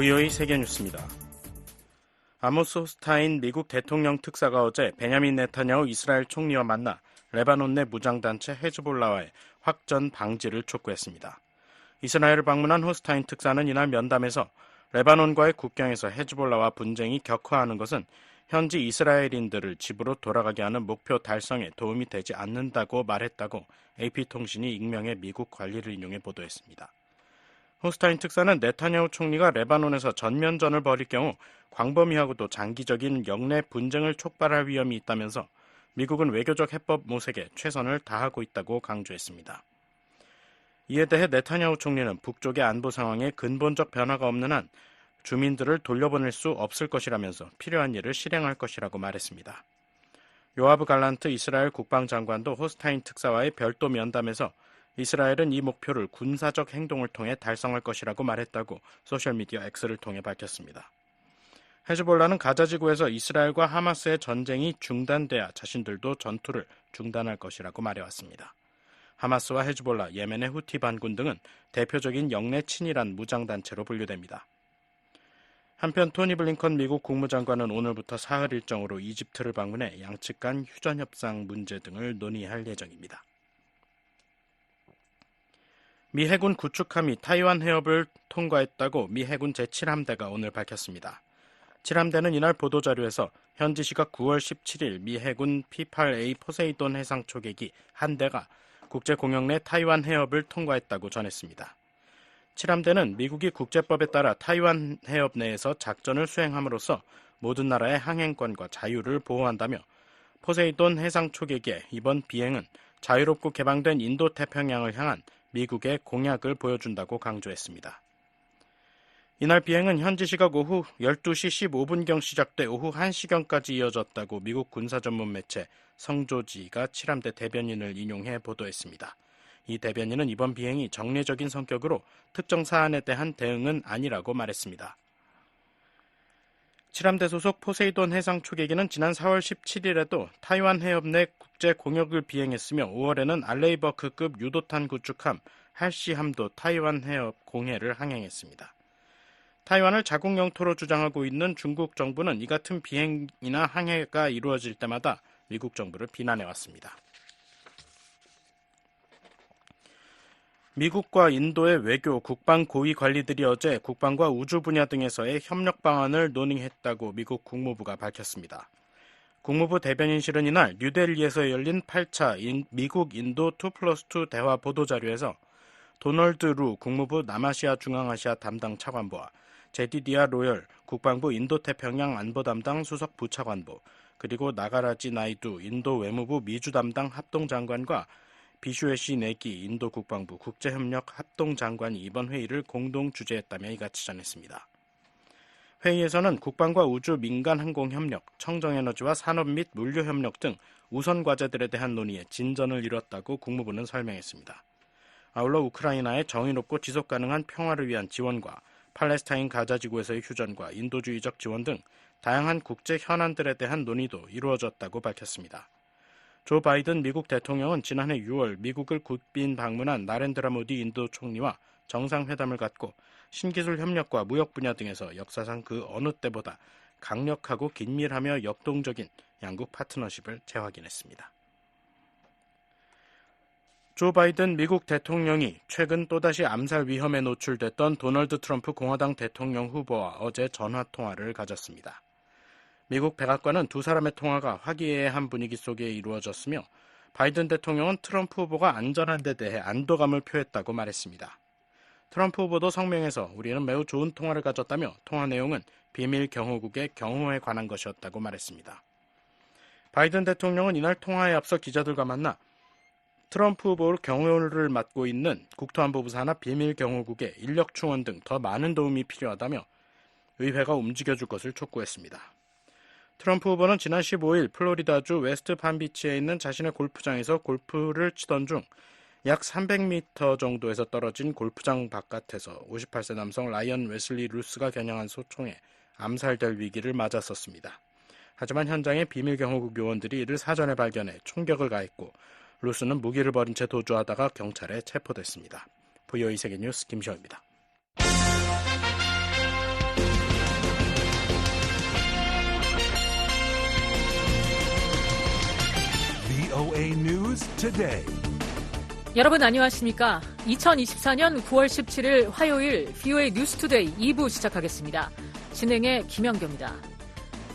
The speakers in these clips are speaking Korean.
VOA 세계뉴스입니다. 아모스 호스타인 미국 대통령 특사가 어제 베냐민 네타냐후 이스라엘 총리와 만나 레바논 내 무장단체 헤즈볼라와의 확전 방지를 촉구했습니다. 이스라엘을 방문한 호스타인 특사는 이날 면담에서 레바논과의 국경에서 헤즈볼라와 분쟁이 격화하는 것은 현지 이스라엘인들을 집으로 돌아가게 하는 목표 달성에 도움이 되지 않는다고 말했다고 AP통신이 익명의 미국 관리를 인용해 보도했습니다. 호스타인 특사는 네타냐후 총리가 레바논에서 전면전을 벌일 경우 광범위하고도 장기적인 영내 분쟁을 촉발할 위험이 있다면서 미국은 외교적 해법 모색에 최선을 다하고 있다고 강조했습니다. 이에 대해 네타냐후 총리는 북쪽의 안보 상황에 근본적 변화가 없는 한 주민들을 돌려보낼 수 없을 것이라면서 필요한 일을 실행할 것이라고 말했습니다. 요아브 갈란트 이스라엘 국방장관도 호스타인 특사와의 별도 면담에서 이스라엘은 이 목표를 군사적 행동을 통해 달성할 것이라고 말했다고 소셜미디어 X를 통해 밝혔습니다. 헤즈볼라는 가자 지구에서 이스라엘과 하마스의 전쟁이 중단돼야 자신들도 전투를 중단할 것이라고 말해왔습니다. 하마스와 헤즈볼라, 예멘의 후티 반군 등은 대표적인 영내 친이란 무장단체로 분류됩니다. 한편 토니 블링컨 미국 국무장관은 오늘부터 사흘 일정으로 이집트를 방문해 양측 간 휴전 협상 문제 등을 논의할 예정입니다. 미 해군 구축함이 타이완 해협을 통과했다고 미 해군 제7함대가 오늘 밝혔습니다. 7함대는 이날 보도자료에서 현지 시각 9월 17일 미 해군 P-8A 포세이돈 해상 초계기 한 대가 국제공영 내 타이완 해협을 통과했다고 전했습니다. 7함대는 미국이 국제법에 따라 타이완 해협 내에서 작전을 수행함으로써 모든 나라의 항행권과 자유를 보호한다며 포세이돈 해상 초계기의 이번 비행은 자유롭고 개방된 인도태평양을 향한 미국의 공약을 보여준다고 강조했습니다. 이날 비행은 현지 시각 오후 12시 15분경 시작돼 오후 1시경까지 이어졌다고 미국 군사전문 매체 성조지가 7함대 대변인을 인용해 보도했습니다. 이 대변인은 이번 비행이 정례적인 성격으로 특정 사안에 대한 대응은 아니라고 말했습니다. 7함대 소속 포세이돈 해상 초계기는 지난 4월 17일에도 타이완 해협 내 국제 공역을 비행했으며 5월에는 알레이버크급 유도탄 구축함 할시함도 타이완 해협 공해를 항행했습니다. 타이완을 자국 영토로 주장하고 있는 중국 정부는 이 같은 비행이나 항해가 이루어질 때마다 미국 정부를 비난해왔습니다. 미국과 인도의 외교, 국방 고위 관리들이 어제 국방과 우주 분야 등에서의 협력 방안을 논의했다고 미국 국무부가 밝혔습니다. 국무부 대변인실은 이날 뉴델리에서 열린 8차 미국 인도 2+2 대화 보도자료에서 도널드 루 국무부 남아시아 중앙아시아 담당 차관보와 제디디아 로열 국방부 인도태평양 안보 담당 수석 부차관보, 그리고 나가라지 나이두 인도 외무부 미주 담당 합동장관과 비슈에시 네기 인도 국방부 국제협력 합동장관이 이번 회의를 공동 주재했다며 이같이 전했습니다. 회의에서는 국방과 우주 민간 항공협력, 청정에너지와 산업 및 물류협력 등 우선 과제들에 대한 논의에 진전을 이뤘다고 국무부는 설명했습니다. 아울러 우크라이나의 정의롭고 지속가능한 평화를 위한 지원과 팔레스타인 가자 지구에서의 휴전과 인도주의적 지원 등 다양한 국제 현안들에 대한 논의도 이루어졌다고 밝혔습니다. 조 바이든 미국 대통령은 지난해 6월 미국을 국빈 방문한 나렌드라 모디 인도 총리와 정상회담을 갖고 신기술 협력과 무역 분야 등에서 역사상 그 어느 때보다 강력하고 긴밀하며 역동적인 양국 파트너십을 재확인했습니다. 조 바이든 미국 대통령이 최근 또다시 암살 위험에 노출됐던 도널드 트럼프 공화당 대통령 후보와 어제 전화통화를 가졌습니다. 미국 백악관은 두 사람의 통화가 화기애애한 분위기 속에 이루어졌으며 바이든 대통령은 트럼프 후보가 안전한 데 대해 안도감을 표했다고 말했습니다. 트럼프 후보도 성명에서 우리는 매우 좋은 통화를 가졌다며 통화 내용은 비밀 경호국의 경호에 관한 것이었다고 말했습니다. 바이든 대통령은 이날 통화에 앞서 기자들과 만나 트럼프 후보를 경호를 맡고 있는 국토안보부 산하 비밀 경호국의 인력 충원 등 더 많은 도움이 필요하다며 의회가 움직여줄 것을 촉구했습니다. 트럼프 후보는 지난 15일 플로리다주 웨스트 판비치에 있는 자신의 골프장에서 골프를 치던 중 약 300m 정도에서 떨어진 골프장 바깥에서 58세 남성 라이언 웨슬리 루스가 겨냥한 소총에 암살될 위기를 맞았었습니다. 하지만 현장의 비밀 경호국 요원들이 이를 사전에 발견해 총격을 가했고 루스는 무기를 버린 채 도주하다가 경찰에 체포됐습니다. VOA 세계뉴스 김시호입니다. VOA News Today. 여러분 안녕하십니까? 2024년 9월 17일 화요일 VOA 뉴스 투데이 2부 시작하겠습니다. 진행의 김영경입니다.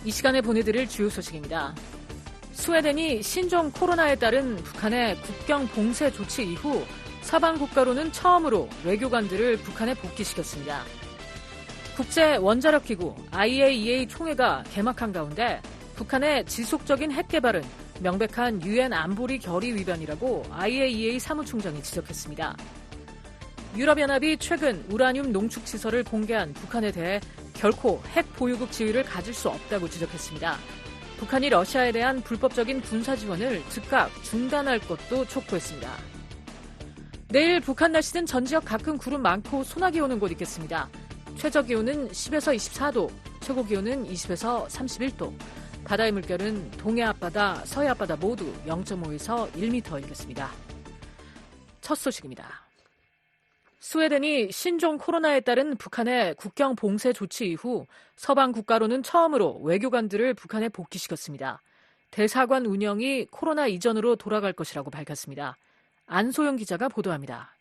이 시간에 보내드릴 주요 소식입니다. 스웨덴이 신종 코로나에 따른 북한의 국경 봉쇄 조치 이후 서방 국가로는 처음으로 외교관들을 북한에 복귀시켰습니다. 국제 원자력 기구 IAEA 총회가 개막한 가운데 북한의 지속적인 핵 개발은 명백한 유엔 안보리 결의 위반이라고 IAEA 사무총장이 지적했습니다. 유럽연합이 최근 우라늄 농축 시설을 공개한 북한에 대해 결코 핵 보유국 지위를 가질 수 없다고 지적했습니다. 북한이 러시아에 대한 불법적인 군사 지원을 즉각 중단할 것도 촉구했습니다. 내일 북한 날씨는 전 지역 가끔 구름 많고 소나기 오는 곳 있겠습니다. 최저 기온은 10에서 24도, 최고 기온은 20에서 31도. 바다의 물결은 동해 앞바다, 서해 앞바다 모두 0.5에서 1m이겠습니다. 첫 소식입니다. 스웨덴이 신종 코로나에 따른 북한의 국경 봉쇄 조치 이후 서방 국가로는 처음으로 외교관들을 북한에 복귀시켰습니다. 대사관 운영이 코로나 이전으로 돌아갈 것이라고 밝혔습니다. 안소영 기자가 보도합니다.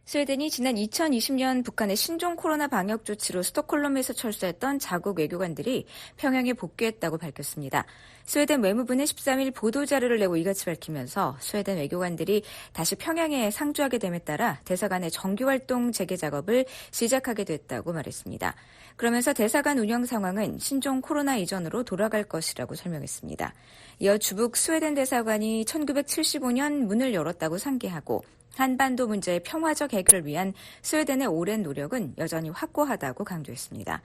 스웨덴이 지난 2020년 북한의 신종 코로나 방역 조치로 스톡홀름에서 철수했던 자국 외교관들이 평양에 복귀했다고 밝혔습니다. 스웨덴 외무부는 13일 보도자료를 내고 이같이 밝히면서 스웨덴 외교관들이 다시 평양에 상주하게 됨에 따라 대사관의 정규활동 재개 작업을 시작하게 됐다고 말했습니다. 그러면서 대사관 운영 상황은 신종 코로나 이전으로 돌아갈 것이라고 설명했습니다. 이어 주북 스웨덴 대사관이 1975년 문을 열었다고 상기하고 한반도 문제의 평화적 해결을 위한 스웨덴의 오랜 노력은 여전히 확고하다고 강조했습니다.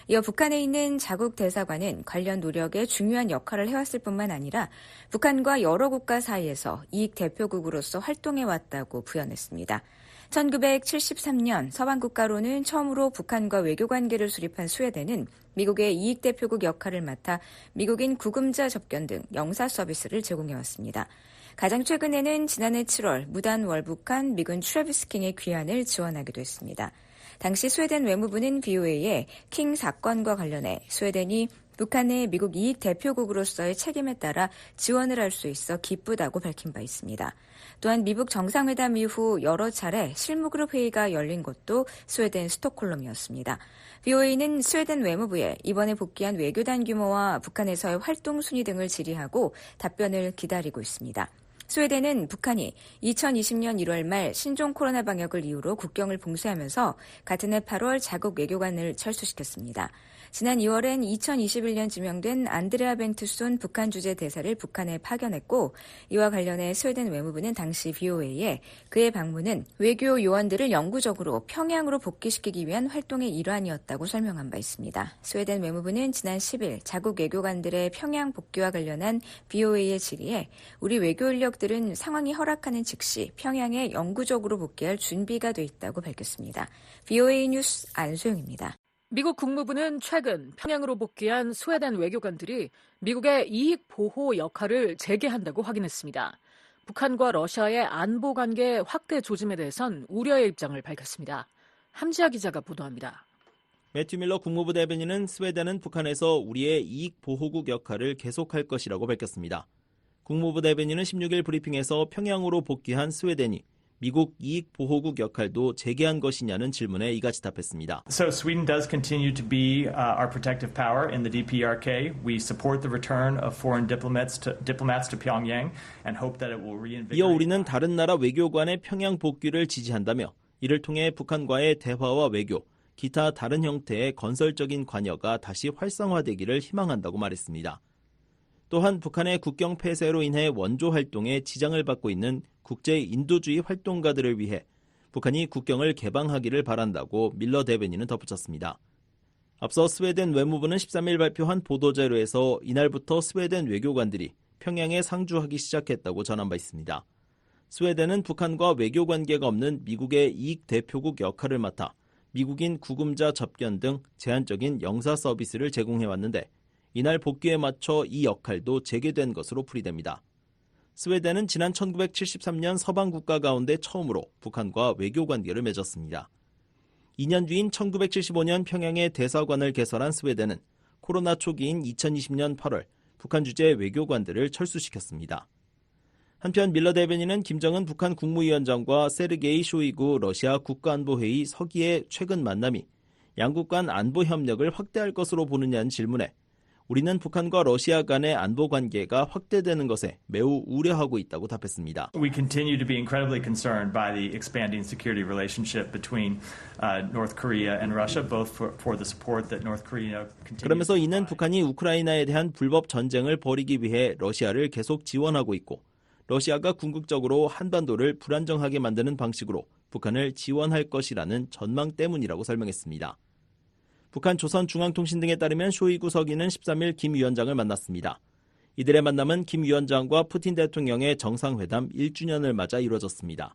이어 북한에 있는 자국 대사관은 관련 노력에 중요한 역할을 해왔을 뿐만 아니라 북한과 여러 국가 사이에서 이익 대표국으로서 활동해왔다고 부연했습니다. 1973년 서방 국가로는 처음으로 북한과 외교 관계를 수립한 스웨덴은 미국의 이익 대표국 역할을 맡아 미국인 구금자 접견 등 영사 서비스를 제공해왔습니다. 가장 최근에는 지난해 7월 무단 월북한 미군 트래비스 킹의 귀환을 지원하기도 했습니다. 당시 스웨덴 외무부는 BOA에 킹 사건과 관련해 스웨덴이 북한의 미국 이익 대표국으로서의 책임에 따라 지원을 할 수 있어 기쁘다고 밝힌 바 있습니다. 또한 미북 정상회담 이후 여러 차례 실무그룹 회의가 열린 곳도 스웨덴 스톡홀름이었습니다. BOA는 스웨덴 외무부에 이번에 복귀한 외교단 규모와 북한에서의 활동 순위 등을 질의하고 답변을 기다리고 있습니다. 스웨덴은 북한이 2020년 1월 말 신종 코로나 방역을 이유로 국경을 봉쇄하면서 같은 해 8월 자국 외교관을 철수시켰습니다. 지난 2월엔 2021년 지명된 안드레아 벤투손 북한 주재 대사를 북한에 파견했고 이와 관련해 스웨덴 외무부는 당시 BOA에 그의 방문은 외교 요원들을 영구적으로 평양으로 복귀시키기 위한 활동의 일환이었다고 설명한 바 있습니다. 스웨덴 외무부는 지난 10일 자국 외교관들의 평양 복귀와 관련한 BOA의 질의에 우리 외교 인력들은 상황이 허락하는 즉시 평양에 영구적으로 복귀할 준비가 돼 있다고 밝혔습니다. BOA 뉴스 안소영입니다. 미국 국무부는 최근 평양으로 복귀한 스웨덴 외교관들이 미국의 이익 보호 역할을 재개한다고 확인했습니다. 북한과 러시아의 안보 관계 확대 조짐에 대해선 우려의 입장을 밝혔습니다. 함지아 기자가 보도합니다. 매튜 밀러 국무부 대변인은 스웨덴은 북한에서 우리의 이익 보호국 역할을 계속할 것이라고 밝혔습니다. 국무부 대변인은 16일 브리핑에서 평양으로 복귀한 스웨덴이 미국 이익 보호국 역할도 재개한 것이냐는 질문에 이같이 답했습니다. So Sweden does continue to be our protective power in the DPRK. We support the return of foreign diplomats to Pyongyang and hope that it will reinvigorate. 이어 우리는 다른 나라 외교관의 평양 복귀를 지지한다며 이를 통해 북한과의 대화와 외교, 기타 다른 형태의 건설적인 관여가 다시 활성화되기를 희망한다고 말했습니다. 또한 북한의 국경 폐쇄로 인해 원조 활동에 지장을 받고 있는 국제 인도주의 활동가들을 위해 북한이 국경을 개방하기를 바란다고 밀러 대변인은 덧붙였습니다. 앞서 스웨덴 외무부는 13일 발표한 보도자료에서 이날부터 스웨덴 외교관들이 평양에 상주하기 시작했다고 전한 바 있습니다. 스웨덴은 북한과 외교 관계가 없는 미국의 이익 대표국 역할을 맡아 미국인 구금자 접견 등 제한적인 영사 서비스를 제공해왔는데 이날 복귀에 맞춰 이 역할도 재개된 것으로 풀이됩니다. 스웨덴은 지난 1973년 서방 국가 가운데 처음으로 북한과 외교 관계를 맺었습니다. 2년 뒤인 1975년 평양에 대사관을 개설한 스웨덴은 코로나 초기인 2020년 8월 북한 주재 외교관들을 철수시켰습니다. 한편 밀러 대변인은 김정은 북한 국무위원장과 세르게이 쇼이구 러시아 국가안보회의 서기의 최근 만남이 양국 간 안보 협력을 확대할 것으로 보느냐는 질문에 우리는 북한과 러시아 간의 안보 관계가 확대되는 것에 매우 우려하고 있다고 답했습니다. We continue to be incredibly concerned by the expanding security relationship between North Korea and Russia, both for the support that North Korea continues. 그러면서 이는 북한이 우크라이나에 대한 불법 전쟁을 벌이기 위해 러시아를 계속 지원하고 있고 러시아가 궁극적으로 한반도를 불안정하게 만드는 방식으로 북한을 지원할 것이라는 전망 때문이라고 설명했습니다. 북한 조선중앙통신 등에 따르면 쇼이구 서기는 13일 김 위원장을 만났습니다. 이들의 만남은 김 위원장과 푸틴 대통령의 정상회담 1주년을 맞아 이루어졌습니다.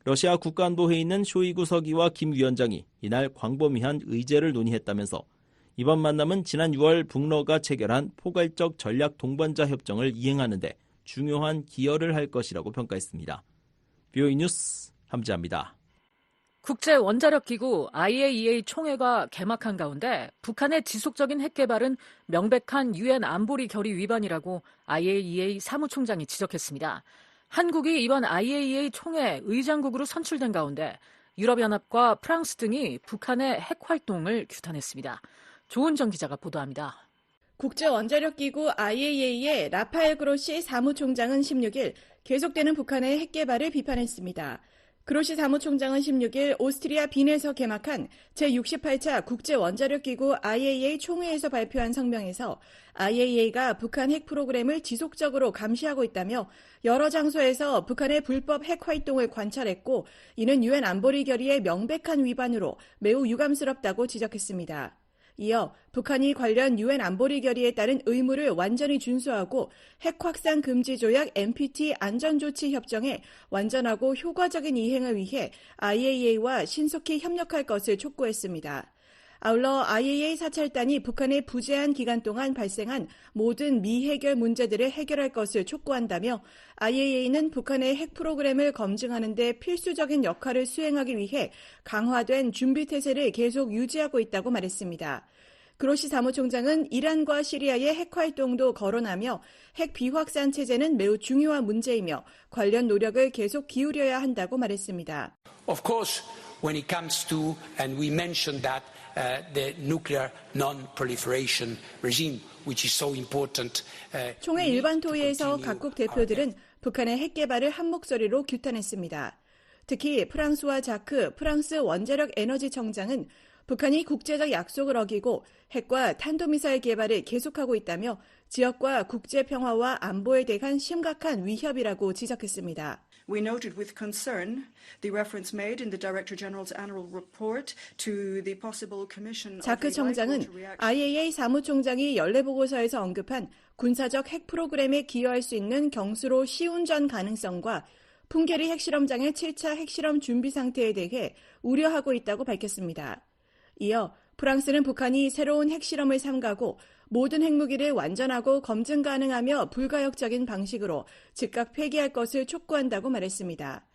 러시아 국가안보회의는 쇼이구 서기와 김 위원장이 이날 광범위한 의제를 논의했다면서 이번 만남은 지난 6월 북러가 체결한 포괄적 전략 동반자 협정을 이행하는 데 중요한 기여를 할 것이라고 평가했습니다. VOA 뉴스 함지아입니다. 국제원자력기구 IAEA 총회가 개막한 가운데 북한의 지속적인 핵 개발은 명백한 유엔 안보리 결의 위반이라고 IAEA 사무총장이 지적했습니다. 한국이 이번 IAEA 총회 의장국으로 선출된 가운데 유럽연합과 프랑스 등이 북한의 핵 활동을 규탄했습니다. 조은정 기자가 보도합니다. 국제원자력기구 IAEA의 라파엘 그로시 사무총장은 16일 계속되는 북한의 핵 개발을 비판했습니다. 그로시 사무총장은 16일 오스트리아 빈에서 개막한 제68차 국제원자력기구 IAEA 총회에서 발표한 성명에서 IAEA가 북한 핵 프로그램을 지속적으로 감시하고 있다며 여러 장소에서 북한의 불법 핵 활동을 관찰했고 이는 유엔 안보리 결의의 명백한 위반으로 매우 유감스럽다고 지적했습니다. 이어 북한이 관련 유엔 안보리 결의에 따른 의무를 완전히 준수하고 핵 확산 금지 조약 NPT 안전조치 협정의 완전하고 효과적인 이행을 위해 IAEA와 신속히 협력할 것을 촉구했습니다. 아울러 IAEA 사찰단이 북한의 부재한 기간 동안 발생한 모든 미해결 문제들을 해결할 것을 촉구한다며 IAEA는 북한의 핵 프로그램을 검증하는 데 필수적인 역할을 수행하기 위해 강화된 준비 태세를 계속 유지하고 있다고 말했습니다. 그로시 사무총장은 이란과 시리아의 핵 활동도 거론하며 핵 비확산 체제는 매우 중요한 문제이며 관련 노력을 계속 기울여야 한다고 말했습니다. Of course, when it comes to, and we mentioned that, the nuclear non-proliferation regime, which is so important. 총회 일반 토의에서 각국 대표들은 북한의 핵 개발을 한 목소리로 규탄했습니다. 특히 프랑스와 자크 프랑스 원자력 에너지 청장은 북한이 국제적 약속을 어기고 핵과 탄도미사일 개발을 계속하고 있다며 지역과 국제 평화와 안보에 대한 심각한 위협이라고 지적했습니다. We noted with concern the reference made in the Director General's annual report to the possible commission of 자크 청장은 IAEA 사무총장이 연례보고서에서 언급한 군사적 핵 프로그램에 기여할 수 있는 경수로 시운전 가능성과 풍계리 핵실험장의 7차 핵실험 준비 상태에 대해 우려하고 있다고 밝혔습니다. 이어 프랑스는 북한이 새로운 핵실험을 삼가고 모든 핵무기를 완전하고 검증 가능하며 불가역적인 방식으로 즉각 폐기할 것을 촉구한다고 말했습니다.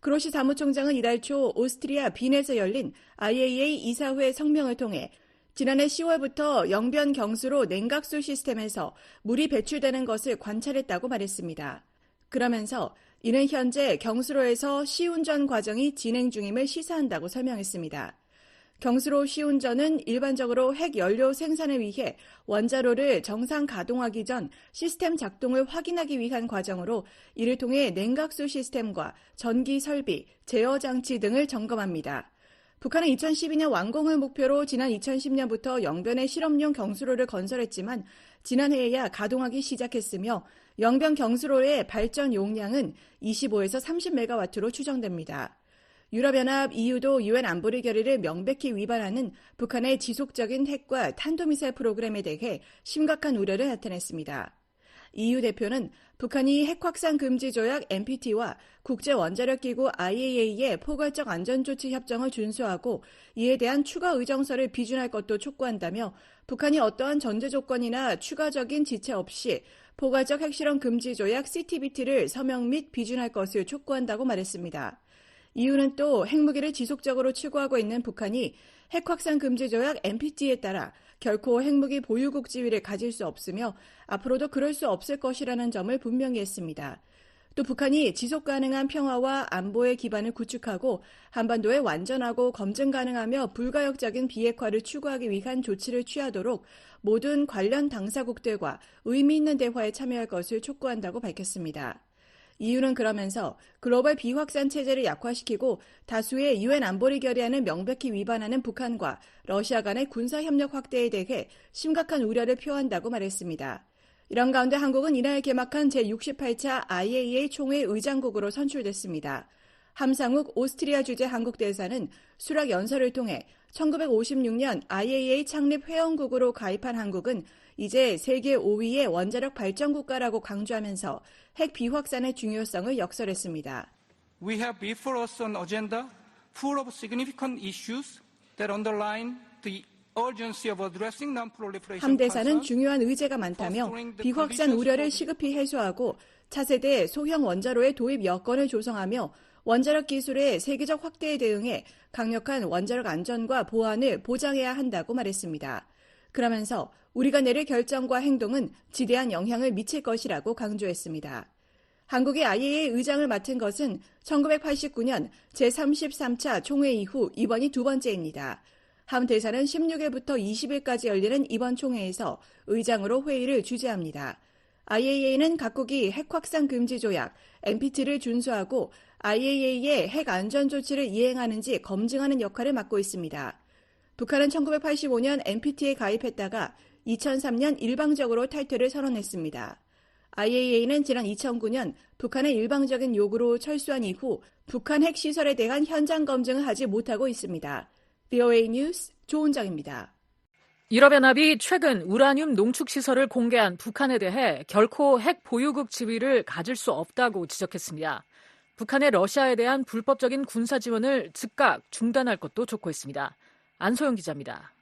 그로시 사무총장은 이달 초 오스트리아 빈에서 열린 IAEA 이사회 성명을 통해 지난해 10월부터 영변 경수로 냉각수 시스템에서 물이 배출되는 것을 관찰했다고 말했습니다. 그러면서 이는 현재 경수로에서 시운전 과정이 진행 중임을 시사한다고 설명했습니다. 경수로 시운전은 일반적으로 핵 연료 생산을 위해 원자로를 정상 가동하기 전 시스템 작동을 확인하기 위한 과정으로 이를 통해 냉각수 시스템과 전기 설비, 제어 장치 등을 점검합니다. 북한은 2012년 완공을 목표로 지난 2010년부터 영변에 실험용 경수로를 건설했지만 지난해에야 가동하기 시작했으며 영변 경수로의 발전 용량은 25에서 30메가와트로 추정됩니다. 유럽연합 EU도 유엔 안보리 결의를 명백히 위반하는 북한의 지속적인 핵과 탄도미사일 프로그램에 대해 심각한 우려를 나타냈습니다. EU 대표는 북한이 핵 확산 금지 조약 NPT와 국제원자력기구 IAEA의 포괄적 안전조치 협정을 준수하고 이에 대한 추가 의정서를 비준할 것도 촉구한다며 북한이 어떠한 전제 조건이나 추가적인 지체 없이 포괄적 핵실험 금지 조약 CTBT를 서명 및 비준할 것을 촉구한다고 말했습니다. EU는 또 핵무기를 지속적으로 추구하고 있는 북한이 핵 확산 금지 조약 NPT에 따라 결코 핵무기 보유국 지위를 가질 수 없으며 앞으로도 그럴 수 없을 것이라는 점을 분명히 했습니다. 또 북한이 지속 가능한 평화와 안보의 기반을 구축하고 한반도에 완전하고 검증 가능하며 불가역적인 비핵화를 추구하기 위한 조치를 취하도록 모든 관련 당사국들과 의미 있는 대화에 참여할 것을 촉구한다고 밝혔습니다. 이유는 그러면서 글로벌 비확산 체제를 약화시키고 다수의 유엔 안보리 결의안을 명백히 위반하는 북한과 러시아 간의 군사협력 확대에 대해 심각한 우려를 표한다고 말했습니다. 이런 가운데 한국은 이날 개막한 제68차 IAEA 총회 의장국으로 선출됐습니다. 함상욱 오스트리아 주재 한국 대사는 수락 연설을 통해 1956년 IAEA 창립 회원국으로 가입한 한국은 이제 세계 5위의 원자력 발전 국가라고 강조하면서 핵 비확산의 중요성을 역설했습니다. We have before us an agenda full of significant issues that underline the 함 대사는 중요한 의제가 많다며 비확산 우려를 시급히 해소하고 차세대 소형 원자로의 도입 여건을 조성하며 원자력 기술의 세계적 확대에 대응해 강력한 원자력 안전과 보안을 보장해야 한다고 말했습니다. 그러면서 우리가 내릴 결정과 행동은 지대한 영향을 미칠 것이라고 강조했습니다. 한국이 IAEA 의장을 맡은 것은 1989년 제33차 총회 이후 이번이 두 번째입니다. 함 대사는 16일부터 20일까지 열리는 이번 총회에서 의장으로 회의를 주재합니다. IAEA는 각국이 핵 확산 금지 조약, NPT를 준수하고 IAEA의 핵 안전 조치를 이행하는지 검증하는 역할을 맡고 있습니다. 북한은 1985년 NPT에 가입했다가 2003년 일방적으로 탈퇴를 선언했습니다. IAEA는 지난 2009년 북한의 일방적인 요구로 철수한 이후 북한 핵시설에 대한 현장 검증을 하지 못하고 있습니다. VOA 뉴스 조은정입니다. 유럽연합이 최근 우라늄 농축시설을 공개한 북한에 대해 결코 핵 보유국 지위를 가질 수 없다고 지적했습니다. 북한의 러시아에 대한 불법적인 군사 지원을 즉각 중단할 것도 촉구했습니다. 안소영 기자입니다.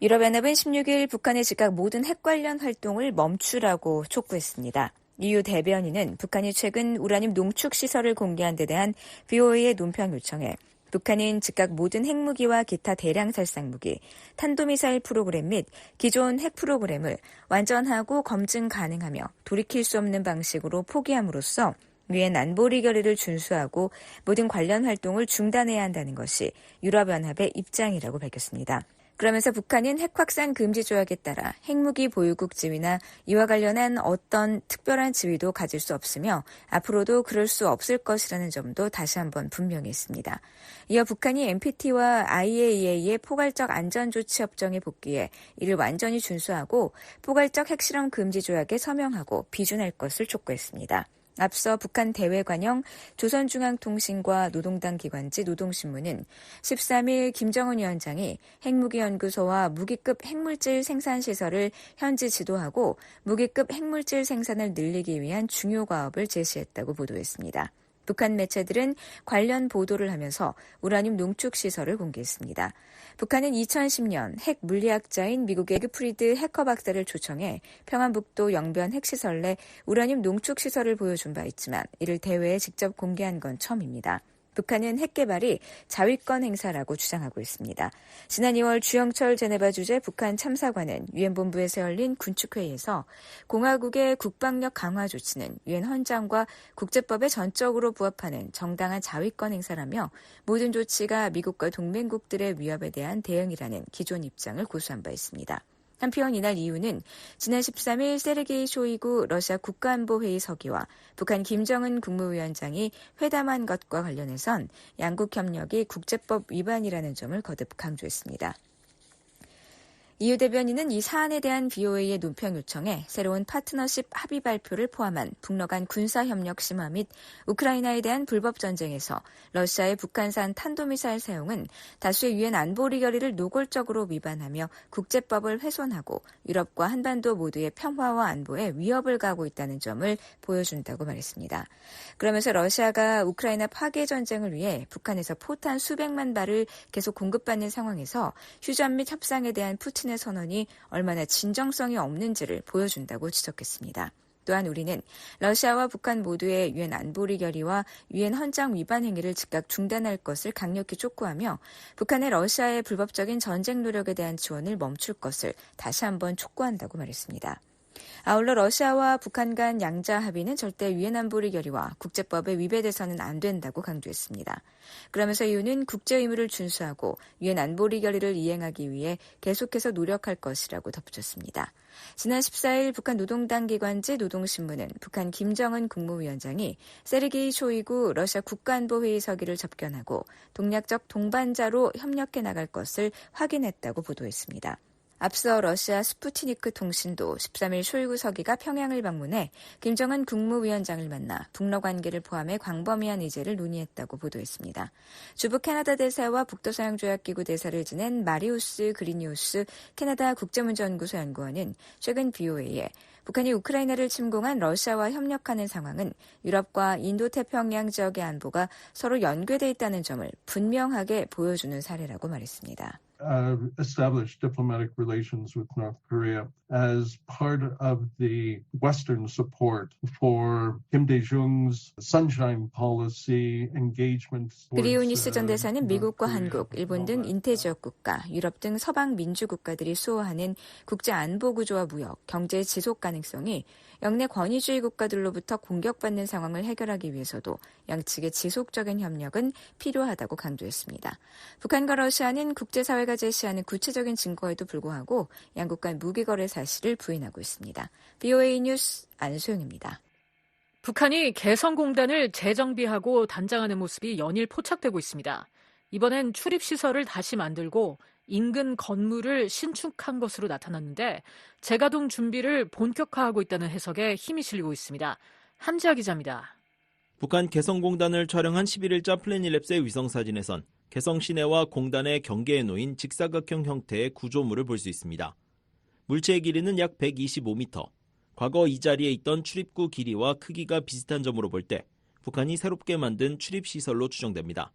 유럽연합은 16일 북한의 즉각 모든 핵 관련 활동을 멈추라고 촉구했습니다. EU 대변인은 북한이 최근 우라늄 농축시설을 공개한 데 대한 VOA의 논평 요청에 북한은 즉각 모든 핵무기와 기타 대량 살상무기, 탄도미사일 프로그램 및 기존 핵 프로그램을 완전하고 검증 가능하며 돌이킬 수 없는 방식으로 포기함으로써 유엔 안보리 결의를 준수하고 모든 관련 활동을 중단해야 한다는 것이 유럽연합의 입장이라고 밝혔습니다. 그러면서 북한은 핵 확산 금지 조약에 따라 핵무기 보유국 지위나 이와 관련한 어떤 특별한 지위도 가질 수 없으며 앞으로도 그럴 수 없을 것이라는 점도 다시 한번 분명히 했습니다. 이어 북한이 NPT와 IAEA의 포괄적 안전조치 협정에 복귀해 이를 완전히 준수하고 포괄적 핵실험 금지 조약에 서명하고 비준할 것을 촉구했습니다. 앞서 북한 대외관영 조선중앙통신과 노동당 기관지 노동신문은 13일 김정은 위원장이 핵무기연구소와 무기급 핵물질 생산시설을 현지 지도하고 무기급 핵물질 생산을 늘리기 위한 중요 과업을 제시했다고 보도했습니다. 북한 매체들은 관련 보도를 하면서 우라늄 농축시설을 공개했습니다. 북한은 2010년 핵 물리학자인 미국의 에그프리드 해커 박사를 초청해 평안북도 영변 핵시설 내 우라늄 농축시설을 보여준 바 있지만 이를 대회에 직접 공개한 건 처음입니다. 북한은 핵 개발이 자위권 행사라고 주장하고 있습니다. 지난 2월 주영철 제네바 주재 북한 참사관은 유엔 본부에서 열린 군축회의에서 공화국의 국방력 강화 조치는 유엔 헌장과 국제법에 전적으로 부합하는 정당한 자위권 행사라며 모든 조치가 미국과 동맹국들의 위협에 대한 대응이라는 기존 입장을 고수한 바 있습니다. 한편 이날 이유는 지난 13일 세르게이 쇼이구 러시아 국가안보회의 서기와 북한 김정은 국무위원장이 회담한 것과 관련해선 양국 협력이 국제법 위반이라는 점을 거듭 강조했습니다. EU 대변인은 이 사안에 대한 VOA의 논평 요청에 새로운 파트너십 합의 발표를 포함한 북러 간 군사협력 심화 및 우크라이나에 대한 불법 전쟁에서 러시아의 북한산 탄도미사일 사용은 다수의 유엔 안보리 결의를 노골적으로 위반하며 국제법을 훼손하고 유럽과 한반도 모두의 평화와 안보에 위협을 가하고 있다는 점을 보여준다고 말했습니다. 그러면서 러시아가 우크라이나 파괴 전쟁을 위해 북한에서 포탄 수백만 발을 계속 공급받는 상황에서 휴전 및 협상에 대한 푸틴의 선언이 얼마나 진정성이 없는지를 보여준다고 지적했습니다. 또한 우리는 러시아와 북한 모두의 유엔 안보리 결의와 유엔 헌장 위반 행위를 즉각 중단할 것을 강력히 촉구하며 북한의 러시아의 불법적인 전쟁 노력에 대한 지원을 멈출 것을 다시 한번 촉구한다고 말했습니다. 아울러 러시아와 북한 간 양자 합의는 절대 유엔 안보리 결의와 국제법에 위배돼서는 안 된다고 강조했습니다. 그러면서 이유는 국제 의무를 준수하고 유엔 안보리 결의를 이행하기 위해 계속해서 노력할 것이라고 덧붙였습니다. 지난 14일 북한 노동당 기관지 노동신문은 북한 김정은 국무위원장이 세르게이 쇼이구 러시아 국가안보회의 서기를 접견하고 동략적 동반자로 협력해 나갈 것을 확인했다고 보도했습니다. 앞서 러시아 스푸트니크 통신도 13일 쇼이구 서기가 평양을 방문해 김정은 국무위원장을 만나 북러 관계를 포함해 광범위한 의제를 논의했다고 보도했습니다. 주북 캐나다 대사와 북도서양조약기구 대사를 지낸 마리우스 그리니우스 캐나다 국제문제연구소 연구원은 최근 BOA에 북한이 우크라이나를 침공한 러시아와 협력하는 상황은 유럽과 인도태평양 지역의 안보가 서로 연계돼 있다는 점을 분명하게 보여주는 사례라고 말했습니다. Established diplomatic relations with North Korea as part of the Western support for Kim Dae-jung's Sunshine Policy engagement. 그리우니스 전 대사는 미국과 한국, 일본 등 인태지역 국가, 유럽 등 서방 민주국가들이 수호하는 국제안보구조와 무역, 경제 지속 가능성이 영내 권위주의 국가들로부터 공격받는 상황을 해결하기 위해서도 양측의 지속적인 협력은 필요하다고 강조했습니다. 북한과 러시아는 국제사회가 제시하는 구체적인 증거에도 불구하고 양국 간 무기 거래 사실을 부인하고 있습니다. BOA 뉴스 안소영입니다. 북한이 개성공단을 재정비하고 단장하는 모습이 연일 포착되고 있습니다. 이번엔 출입시설을 다시 만들고 인근 건물을 신축한 것으로 나타났는데 재가동 준비를 본격화하고 있다는 해석에 힘이 실리고 있습니다. 함지아 기자입니다. 북한 개성공단을 촬영한 11일자 플래닛랩스의 위성사진에선 개성 시내와 공단의 경계에 놓인 직사각형 형태의 구조물을 볼 수 있습니다. 물체의 길이는 약 125m. 과거 이 자리에 있던 출입구 길이와 크기가 비슷한 점으로 볼 때 북한이 새롭게 만든 출입시설로 추정됩니다.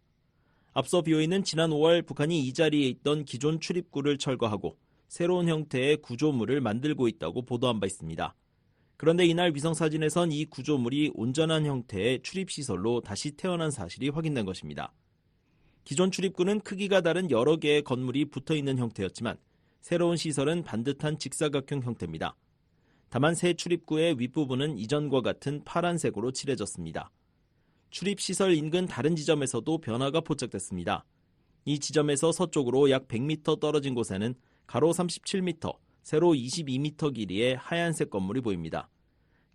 앞서 BOA는 지난 5월 북한이 이 자리에 있던 기존 출입구를 철거하고 새로운 형태의 구조물을 만들고 있다고 보도한 바 있습니다. 그런데 이날 위성사진에선 이 구조물이 온전한 형태의 출입시설로 다시 태어난 사실이 확인된 것입니다. 기존 출입구는 크기가 다른 여러 개의 건물이 붙어있는 형태였지만 새로운 시설은 반듯한 직사각형 형태입니다. 다만 새 출입구의 윗부분은 이전과 같은 파란색으로 칠해졌습니다. 출입시설 인근 다른 지점에서도 변화가 포착됐습니다. 이 지점에서 서쪽으로 약 100m 떨어진 곳에는 가로 37m, 세로 22m 길이의 하얀색 건물이 보입니다.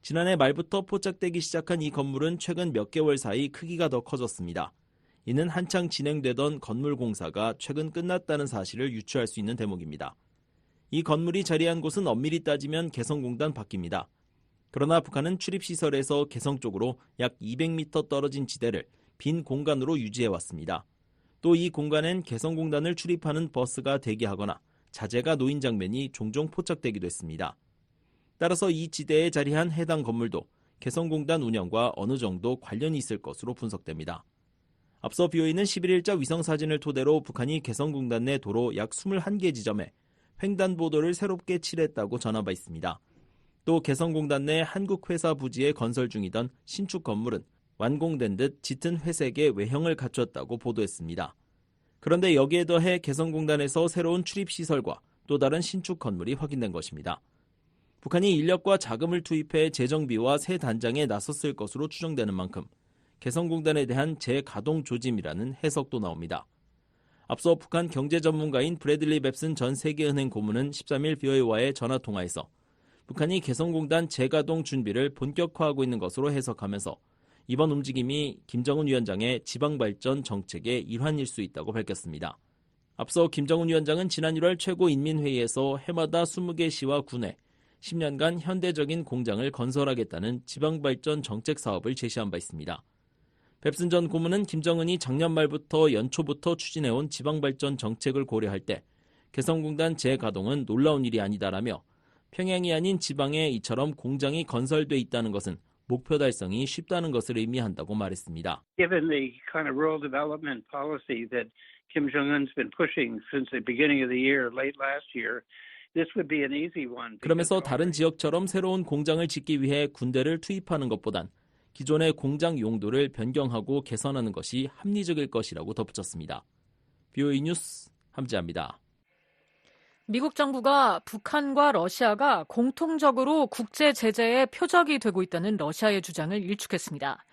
지난해 말부터 포착되기 시작한 이 건물은 최근 몇 개월 사이 크기가 더 커졌습니다. 이는 한창 진행되던 건물 공사가 최근 끝났다는 사실을 유추할 수 있는 대목입니다. 이 건물이 자리한 곳은 엄밀히 따지면 개성공단 밖입니다. 그러나 북한은 출입시설에서 개성 쪽으로 약 200m 떨어진 지대를 빈 공간으로 유지해왔습니다. 또 이 공간엔 개성공단을 출입하는 버스가 대기하거나 자재가 놓인 장면이 종종 포착되기도 했습니다. 따라서 이 지대에 자리한 해당 건물도 개성공단 운영과 어느 정도 관련이 있을 것으로 분석됩니다. 앞서 BOA는 11일자 위성사진을 토대로 북한이 개성공단 내 도로 약 21개 지점에 횡단보도를 새롭게 칠했다고 전한 바 있습니다. 또 개성공단 내 한국 회사 부지에 건설 중이던 신축 건물은 완공된 듯 짙은 회색의 외형을 갖췄다고 보도했습니다. 그런데 여기에 더해 개성공단에서 새로운 출입시설과 또 다른 신축 건물이 확인된 것입니다. 북한이 인력과 자금을 투입해 재정비와 새 단장에 나섰을 것으로 추정되는 만큼 개성공단에 대한 재가동 조짐이라는 해석도 나옵니다. 앞서 북한 경제 전문가인 브래들리 뱁슨 전 세계은행 고문은 13일 BOA와의 전화통화에서 북한이 개성공단 재가동 준비를 본격화하고 있는 것으로 해석하면서 이번 움직임이 김정은 위원장의 지방발전 정책의 일환일 수 있다고 밝혔습니다. 앞서 김정은 위원장은 지난 1월 최고인민회의에서 해마다 20개 시와 군에 10년간 현대적인 공장을 건설하겠다는 지방발전 정책 사업을 제시한 바 있습니다. 뱁슨 전 고문은 김정은이 작년 말부터 연초부터 추진해온 지방발전 정책을 고려할 때 개성공단 재가동은 놀라운 일이 아니다라며 평양이 아닌 지방에 이처럼 공장이 건설돼 있다는 것은 목표 달성이 쉽다는 것을 의미한다고 말했습니다. Given the kind of rural development policy that Kim Jong-un's been pushing since the beginning of the year, late last year, this would be an easy one. 그러면서 다른 지역처럼 새로운 공장을 짓기 위해 군대를 투입하는 것보단 기존의 공장 용도를 변경하고 개선하는 것이 합리적일 것이라고 덧붙였습니다. BOA 뉴스 함지아입니다. 미국 정부가 북한과 러시아가 공통적으로 국제 제재의 표적이 되고 있다는 러시아의 주장을 일축했습니다.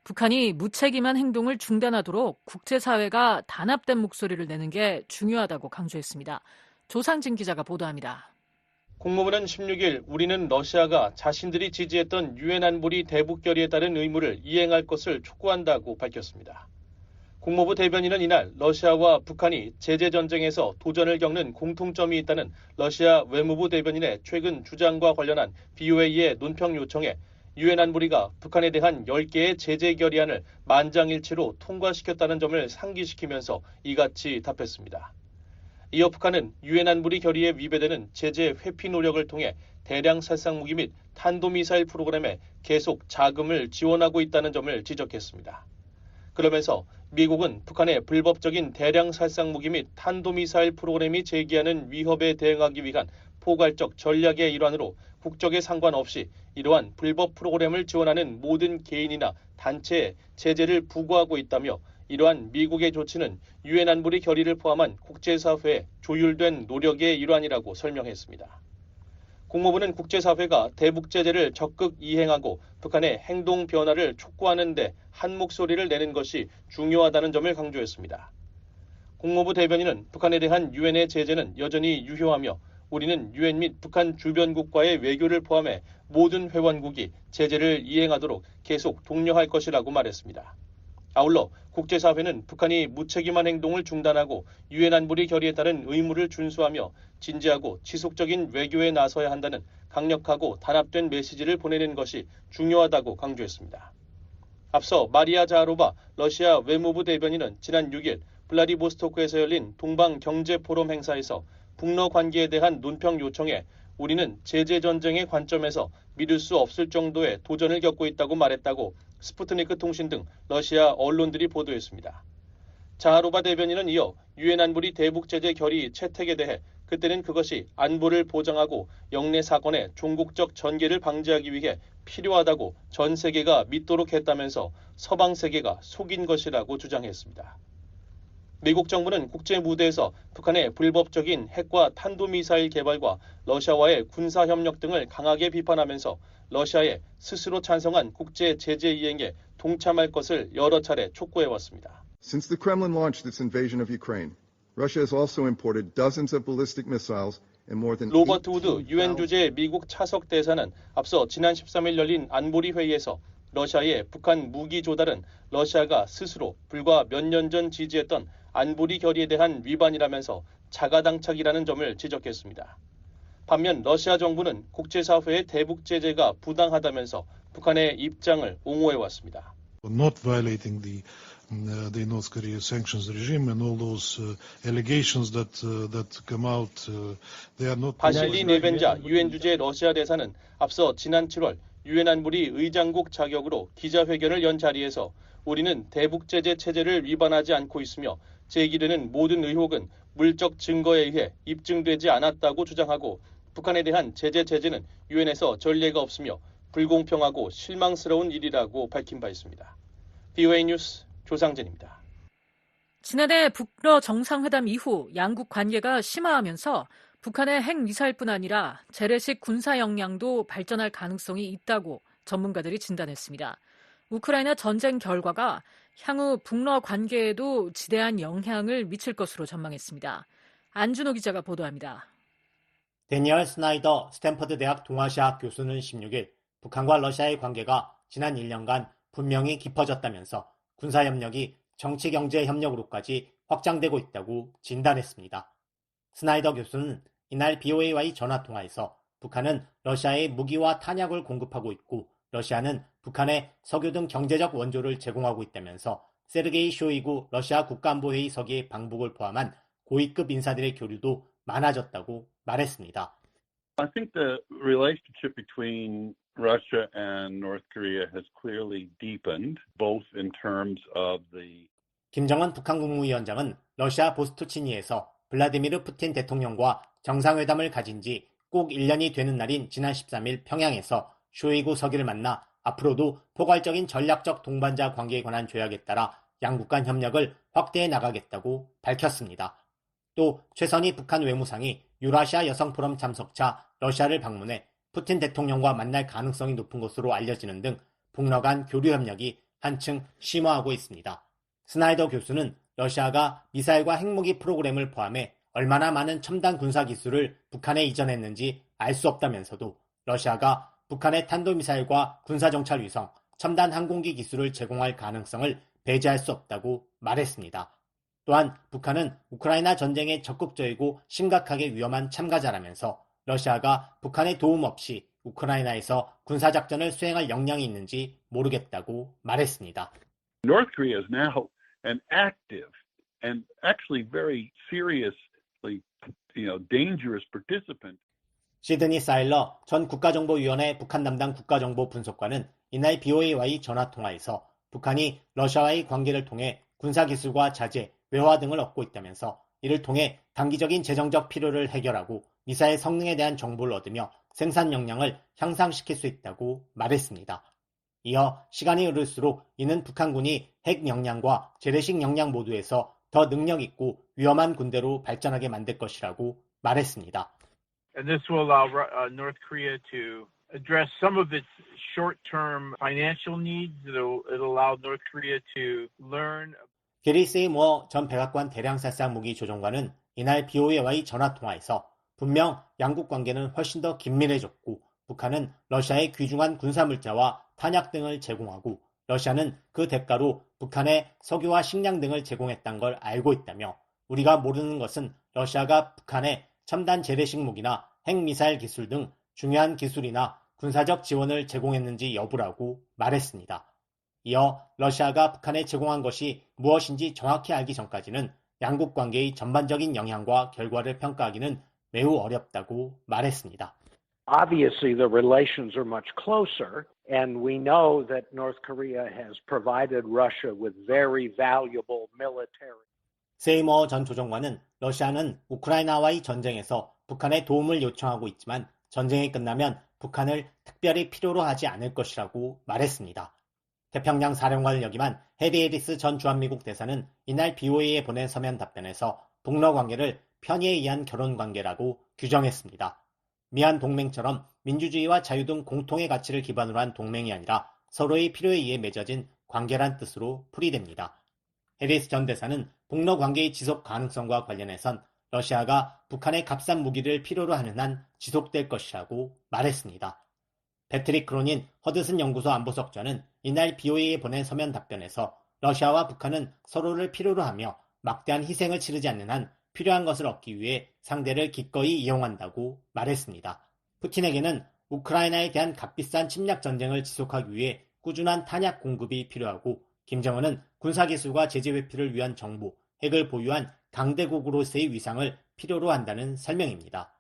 북한이 무책임한 행동을 중단하도록 국제사회가 단합된 목소리를 내는 게 중요하다고 강조했습니다. 조상진 기자가 보도합니다. 국무부는 16일 우리는 러시아가 자신들이 지지했던 유엔 안보리 대북 결의에 따른 의무를 이행할 것을 촉구한다고 밝혔습니다. 국무부 대변인은 이날 러시아와 북한이 제재 전쟁에서 도전을 겪는 공통점이 있다는 러시아 외무부 대변인의 최근 주장과 관련한 BOA의 논평 요청에 유엔 안보리가 북한에 대한 10개의 제재 결의안을 만장일치로 통과시켰다는 점을 상기시키면서 이같이 답했습니다. 이어 북한은 유엔 안보리 결의에 위배되는 제재 회피 노력을 통해 대량 살상 무기 및 탄도미사일 프로그램에 계속 자금을 지원하고 있다는 점을 지적했습니다. 그러면서 미국은 북한의 불법적인 대량 살상 무기 및 탄도미사일 프로그램이 제기하는 위협에 대응하기 위한 포괄적 전략의 일환으로 국적에 상관없이 이러한 불법 프로그램을 지원하는 모든 개인이나 단체에 제재를 부과하고 있다며 이러한 미국의 조치는 유엔 안보리 결의를 포함한 국제사회의 조율된 노력의 일환이라고 설명했습니다. 국무부는 국제사회가 대북 제재를 적극 이행하고 북한의 행동 변화를 촉구하는 데 한 목소리를 내는 것이 중요하다는 점을 강조했습니다. 국무부 대변인은 북한에 대한 유엔의 제재는 여전히 유효하며 우리는 유엔 및 북한 주변국과의 외교를 포함해 모든 회원국이 제재를 이행하도록 계속 독려할 것이라고 말했습니다. 아울러 국제사회는 북한이 무책임한 행동을 중단하고 유엔 안보리 결의에 따른 의무를 준수하며 진지하고 지속적인 외교에 나서야 한다는 강력하고 단합된 메시지를 보내는 것이 중요하다고 강조했습니다. 앞서 마리아 자하로바 러시아 외무부 대변인은 지난 6일 블라디보스토크에서 열린 동방경제포럼 행사에서 북러 관계에 대한 논평 요청에 우리는 제재 전쟁의 관점에서 믿을 수 없을 정도의 도전을 겪고 있다고 말했다고 스푸트니크 통신 등 러시아 언론들이 보도했습니다. 자하로바 대변인은 이어 유엔 안보리 대북 제재 결의 채택에 대해 그때는 그것이 안보를 보장하고 영내 사건의 종국적 전개를 방지하기 위해 필요하다고 전 세계가 믿도록 했다면서 서방 세계가 속인 것이라고 주장했습니다. 미국 정부는 국제 무대에서 북한의 불법적인 핵과 탄도미사일 개발과 러시아와의 군사협력 등을 강하게 비판하면서 러시아에 스스로 찬성한 국제 제재 이행에 동참할 것을 여러 차례 촉구해왔습니다. Since the Kremlin launched its invasion of Ukraine, Russia has also imported dozens of ballistic missiles and more than 로버트 우드 유엔 주재 미국 차석 대사는 앞서 지난 13일 열린 안보리 회의에서 러시아의 북한 무기 조달은 러시아가 스스로 불과 몇 년 전 지지했던 안보리 결의에 대한 위반이라면서 자가당착이라는 점을 지적했습니다. 반면 러시아 정부는 국제사회의 대북 제재가 부당하다면서 북한의 입장을 옹호해왔습니다. Not violating the North Korea sanctions regime and all those allegations that come out, they are not. 바실리 네벤자 유엔 주재 러시아 대사는 앞서 지난 7월 유엔 안보리 의장국 자격으로 기자회견을 연 자리에서 우리는 대북 제재 체제를 위반하지 않고 있으며 제기되는 모든 의혹은 물적 증거에 의해 입증되지 않았다고 주장하고 북한에 대한 제재는 유엔에서 전례가 없으며 불공평하고 실망스러운 일이라고 밝힌 바 있습니다. BOA 뉴스 조상진입니다. 지난해 북러 정상회담 이후 양국 관계가 심화하면서 북한의 핵미사일뿐 아니라 재래식 군사 역량도 발전할 가능성이 있다고 전문가들이 진단했습니다. 우크라이나 전쟁 결과가 향후 북러 관계에도 지대한 영향을 미칠 것으로 전망했습니다. 안준호 기자가 보도합니다. 데니얼 스나이더 스탠퍼드 대학 동아시아학 교수는 16일 북한과 러시아의 관계가 지난 1년간 분명히 깊어졌다면서 군사협력이 정치-경제-협력으로까지 확장되고 있다고 진단했습니다. 스나이더 교수는 이날 BOA와의 전화통화에서 북한은 러시아에 무기와 탄약을 공급하고 있고 러시아는 북한에 석유 등 경제적 원조를 제공하고 있다면서 세르게이 쇼이구 러시아 국가안보회의 서기의 방북을 포함한 고위급 인사들의 교류도 많아졌다고 말했습니다. I think the relationship between Russia and North Korea has clearly deepened, both in terms of the. 김정은 북한 국무위원장은 러시아 보스토치니에서 블라디미르 푸틴 대통령과 정상회담을 가진 지 꼭 1년이 되는 날인 지난 13일 평양에서 쇼이구 서기를 만나 앞으로도 포괄적인 전략적 동반자 관계에 관한 조약에 따라 양국 간 협력을 확대해 나가겠다고 밝혔습니다. 또 최선희 북한 외무상이 유라시아 여성포럼 참석차 러시아를 방문해 푸틴 대통령과 만날 가능성이 높은 것으로 알려지는 등 북러 간 교류 협력이 한층 심화하고 있습니다. 스나이더 교수는 러시아가 미사일과 핵무기 프로그램을 포함해 얼마나 많은 첨단 군사 기술을 북한에 이전했는지 알 수 없다면서도 러시아가 북한의 탄도미사일과 군사정찰 위성, 첨단 항공기 기술을 제공할 가능성을 배제할 수 없다고 말했습니다. 또한 북한은 우크라이나 전쟁에 적극적이고 심각하게 위험한 참가자라면서 러시아가 북한의 도움 없이 우크라이나에서 군사작전을 수행할 역량이 있는지 모르겠다고 말했습니다. North Korea is now an active and actually very seriously, dangerous participant. 시드니 사일러 전 국가정보위원회 북한 담당 국가정보 분석관은 이날 BOA와의 전화통화에서 북한이 러시아와의 관계를 통해 군사기술과 자재, 외화 등을 얻고 있다면서 이를 통해 단기적인 재정적 필요를 해결하고 미사일 성능에 대한 정보를 얻으며 생산 역량을 향상시킬 수 있다고 말했습니다. 이어 시간이 흐를수록 이는 북한군이 핵 역량과 재래식 역량 모두에서 더 능력 있고 위험한 군대로 발전하게 만들 것이라고 말했습니다. And this will allow North Korea to address some of its short-term financial needs. It'll allow North Korea to learn. 게리 세이모어 전 백악관 대량살상 무기 조종관은 이날 BOA와의 전화통화에서 분명 양국 관계는 훨씬 더 긴밀해졌고 북한은 러시아에 귀중한 군사물자와 탄약 등을 제공하고 러시아는 그 대가로 북한에 석유와 식량 등을 제공했다는 걸 알고 있다며 우리가 모르는 것은 러시아가 북한에 첨단 재래식 무기나 핵미사일 기술 등 중요한 기술이나 군사적 지원을 제공했는지 여부라고 말했습니다. 이어 러시아가 북한에 제공한 것이 무엇인지 정확히 알기 전까지는 양국 관계의 전반적인 영향과 결과를 평가하기는 매우 어렵다고 말했습니다. Obviously, the relations are much closer, and we know that North Korea has provided Russia with very valuable military. 세이머 전 조정관은 러시아는 우크라이나와의 전쟁에서 북한의 도움을 요청하고 있지만 전쟁이 끝나면 북한을 특별히 필요로 하지 않을 것이라고 말했습니다. 태평양 사령관을 역임한 해리 해리스 전 주한미국 대사는 이날 BOA에 보낸 서면 답변에서 북러 관계를 편의에 의한 결혼 관계라고 규정했습니다. 미한 동맹처럼 민주주의와 자유 등 공통의 가치를 기반으로 한 동맹이 아니라 서로의 필요에 의해 맺어진 관계란 뜻으로 풀이됩니다. 해리스 전 대사는 북러 관계의 지속 가능성과 관련해선 러시아가 북한의 값싼 무기를 필요로 하는 한 지속될 것이라고 말했습니다. 패트릭 크로닌 허드슨 연구소 안보석좌는 이날 BOA에 보낸 서면 답변에서 러시아와 북한은 서로를 필요로 하며 막대한 희생을 치르지 않는 한 필요한 것을 얻기 위해 상대를 기꺼이 이용한다고 말했습니다. 푸틴에게는 우크라이나에 대한 값비싼 침략 전쟁을 지속하기 위해 꾸준한 탄약 공급이 필요하고 김정은은 군사기술과 제재 회피를 위한 정보, 핵을 보유한 강대국으로서의 위상을 필요로 한다는 설명입니다.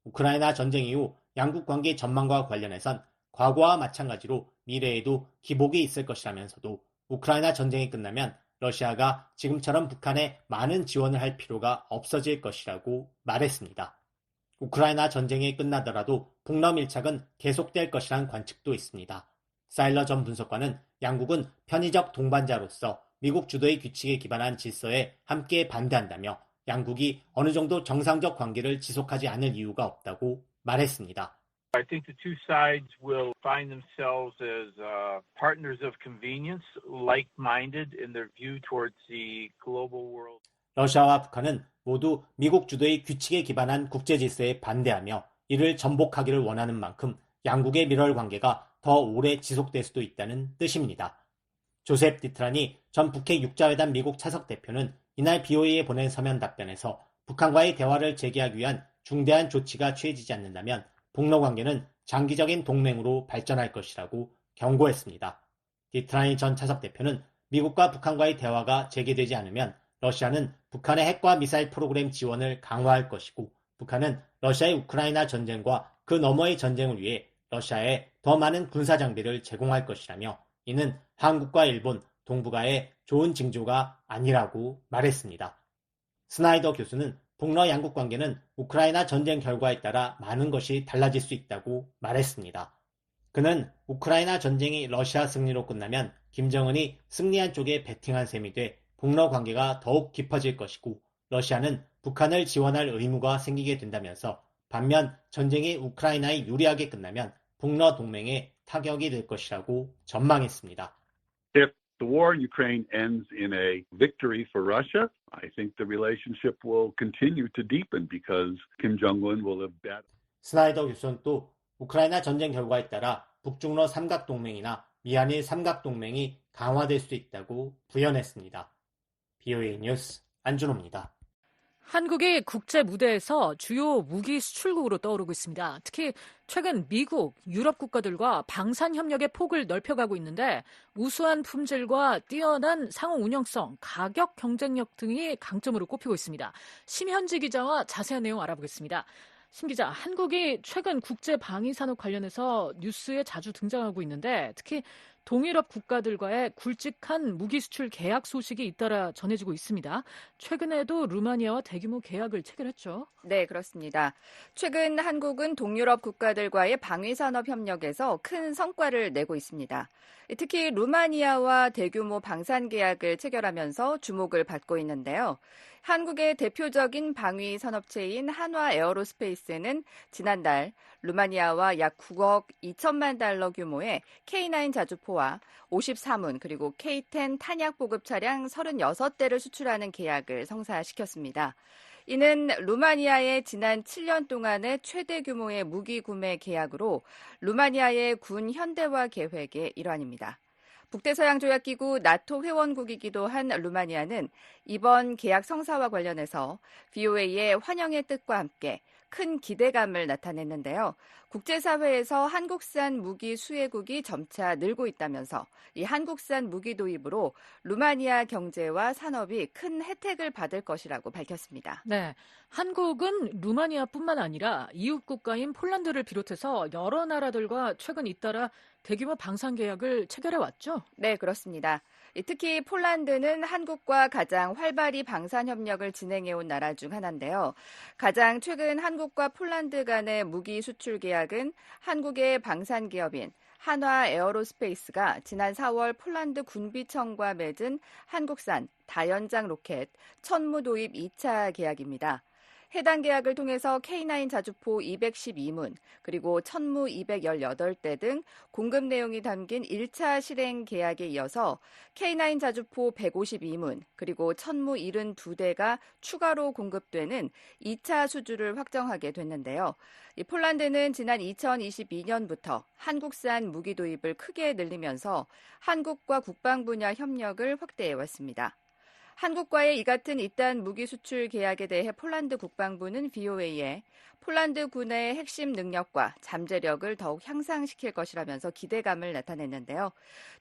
우크라이나 전쟁 이후 양국 관계 전망과 관련해선 과거와 마찬가지로 미래에도 기복이 있을 것이라면서도 우크라이나 전쟁이 끝나면 러시아가 지금처럼 북한에 많은 지원을 할 필요가 없어질 것이라고 말했습니다. 우크라이나 전쟁이 끝나더라도 북러 밀착은 계속될 것이란 관측도 있습니다. 사일러 전 분석관은 양국은 편의적 동반자로서 미국 주도의 규칙에 기반한 질서에 함께 반대한다며 양국이 어느 정도 정상적 관계를 지속하지 않을 이유가 없다고 말했습니다. I think the two sides will find themselves as partners of convenience, like-minded in their view towards the global world. 러시아와 북한은 모두 미국 주도의 규칙에 기반한 국제 질서에 반대하며 이를 전복하기를 원하는 만큼 양국의 밀월 관계가 더 오래 지속될 수도 있다는 뜻입니다. 조셉 디트라니 전 북핵 육자회담 미국 차석 대표는 이날 BOA에 보낸 서면 답변에서 북한과의 대화를 재개하기 위한 중대한 조치가 취해지지 않는다면 북러 관계는 장기적인 동맹으로 발전할 것이라고 경고했습니다. 디트라니 전 차석 대표는 미국과 북한과의 대화가 재개되지 않으면 러시아는 북한의 핵과 미사일 프로그램 지원을 강화할 것이고 북한은 러시아의 우크라이나 전쟁과 그 너머의 전쟁을 위해 러시아에 더 많은 군사 장비를 제공할 것이라며 이는 한국과 일본, 동북아의 좋은 징조가 아니라고 말했습니다. 스나이더 교수는 북러 양국 관계는 우크라이나 전쟁 결과에 따라 많은 것이 달라질 수 있다고 말했습니다. 그는 우크라이나 전쟁이 러시아 승리로 끝나면 김정은이 승리한 쪽에 베팅한 셈이 돼 북러 관계가 더욱 깊어질 것이고 러시아는 북한을 지원할 의무가 생기게 된다면서 반면 전쟁이 우크라이나에 유리하게 끝나면 북러 동맹에 타격이 될 것이라고 전망했습니다. If the war in Ukraine ends in a victory for Russia, I think the relationship will continue to deepen because Kim Jong-un will have battled. 스나이더 교수는 또 우크라이나 전쟁 결과에 따라 북중러 삼각동맹이나 미한일 삼각동맹이 강화될 수 있다고 부연했습니다. BOA 뉴스 안준호입니다. 한국이 국제 무대에서 주요 무기 수출국으로 떠오르고 있습니다. 특히 최근 미국, 유럽 국가들과 방산 협력의 폭을 넓혀가고 있는데 우수한 품질과 뛰어난 상호 운영성, 가격 경쟁력 등이 강점으로 꼽히고 있습니다. 심현지 기자와 자세한 내용 알아보겠습니다. 심 기자, 한국이 최근 국제 방위 산업 관련해서 뉴스에 자주 등장하고 있는데 특히 동유럽 국가들과의 굵직한 무기 수출 계약 소식이 잇따라 전해지고 있습니다. 최근에도 루마니아와 대규모 계약을 체결했죠. 네, 그렇습니다. 최근 한국은 동유럽 국가들과의 방위산업 협력에서 큰 성과를 내고 있습니다. 특히 루마니아와 대규모 방산 계약을 체결하면서 주목을 받고 있는데요. 한국의 대표적인 방위 산업체인 한화 에어로스페이스는 지난달 루마니아와 약 9억 2천만 달러 규모의 K9 자주포와 54문 그리고 K10 탄약 보급 차량 36대를 수출하는 계약을 성사시켰습니다. 이는 루마니아의 지난 7년 동안의 최대 규모의 무기 구매 계약으로 루마니아의 군 현대화 계획의 일환입니다. 북대서양조약기구 나토 회원국이기도 한 루마니아는 이번 계약 성사와 관련해서 VOA의 환영의 뜻과 함께 큰 기대감을 나타냈는데요. 국제사회에서 한국산 무기 수혜국이 점차 늘고 있다면서 이 한국산 무기 도입으로 루마니아 경제와 산업이 큰 혜택을 받을 것이라고 밝혔습니다. 네, 한국은 루마니아뿐만 아니라 이웃 국가인 폴란드를 비롯해서 여러 나라들과 최근 잇따라 대규모 방산 계약을 체결해왔죠? 네, 그렇습니다. 특히 폴란드는 한국과 가장 활발히 방산 협력을 진행해온 나라 중 하나인데요. 가장 최근 한국과 폴란드 간의 무기 수출 계약은 한국의 방산 기업인 한화 에어로스페이스가 지난 4월 폴란드 군비청과 맺은 한국산 다연장 로켓 천무 도입 2차 계약입니다. 해당 계약을 통해서 K9 자주포 212문, 그리고 천무 218대 등 공급 내용이 담긴 1차 실행 계약에 이어서 K9 자주포 152문, 그리고 천무 72대가 추가로 공급되는 2차 수주를 확정하게 됐는데요. 이 폴란드는 지난 2022년부터 한국산 무기 도입을 크게 늘리면서 한국과 국방 분야 협력을 확대해왔습니다. 한국과의 이 같은 이딴 무기 수출 계약에 대해 폴란드 국방부는 VOA에 폴란드 군의 핵심 능력과 잠재력을 더욱 향상시킬 것이라면서 기대감을 나타냈는데요.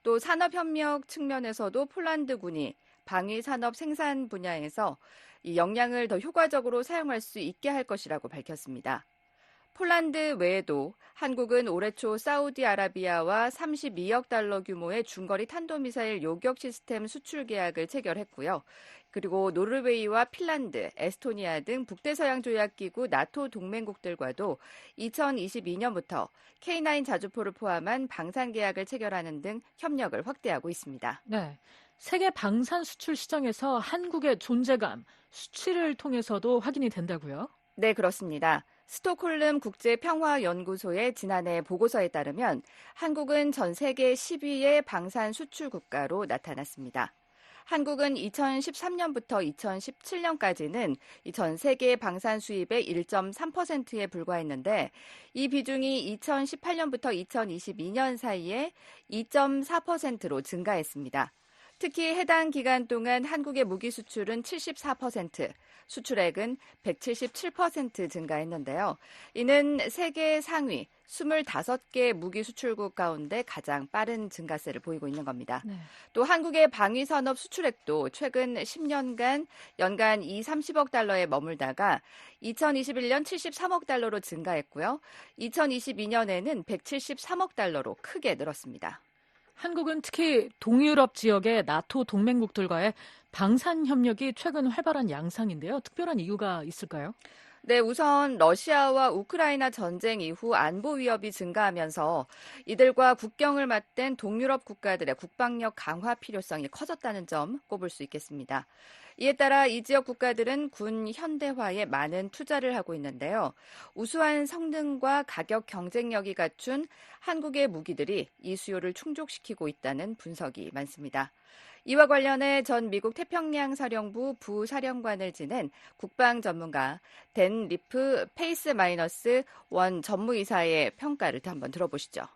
또 산업협력 측면에서도 폴란드 군이 방위산업 생산 분야에서 이 역량을 더 효과적으로 사용할 수 있게 할 것이라고 밝혔습니다. 폴란드 외에도 한국은 올해 초 사우디아라비아와 32억 달러 규모의 중거리 탄도미사일 요격 시스템 수출 계약을 체결했고요. 그리고 노르웨이와 핀란드, 에스토니아 등 북대서양조약기구 나토 동맹국들과도 2022년부터 K9 자주포를 포함한 방산 계약을 체결하는 등 협력을 확대하고 있습니다. 네, 세계 방산 수출 시장에서 한국의 존재감, 수치를 통해서도 확인이 된다고요? 네, 그렇습니다. 스톡홀름 국제평화연구소의 지난해 보고서에 따르면 한국은 전 세계 10위의 방산 수출 국가로 나타났습니다. 한국은 2013년부터 2017년까지는 전 세계 방산 수입의 1.3%에 불과했는데 이 비중이 2018년부터 2022년 사이에 2.4%로 증가했습니다. 특히 해당 기간 동안 한국의 무기 수출은 74%, 수출액은 177% 증가했는데요. 이는 세계 상위 25개 무기 수출국 가운데 가장 빠른 증가세를 보이고 있는 겁니다. 네. 또 한국의 방위산업 수출액도 최근 10년간 연간 30억 달러에 머물다가 2021년 73억 달러로 증가했고요. 2022년에는 173억 달러로 크게 늘었습니다. 한국은 특히 동유럽 지역의 나토 동맹국들과의 방산 협력이 최근 활발한 양상인데요. 특별한 이유가 있을까요? 네, 우선 러시아와 우크라이나 전쟁 이후 안보 위협이 증가하면서 이들과 국경을 맞댄 동유럽 국가들의 국방력 강화 필요성이 커졌다는 점 꼽을 수 있겠습니다. 이에 따라 이 지역 국가들은 군 현대화에 많은 투자를 하고 있는데요. 우수한 성능과 가격 경쟁력이 갖춘 한국의 무기들이 이 수요를 충족시키고 있다는 분석이 많습니다. 이와 관련해 전 미국 태평양 사령부 부사령관을 지낸 국방 전문가 댄 리프 페이스-1 전무이사의 평가를 한번 들어보시죠.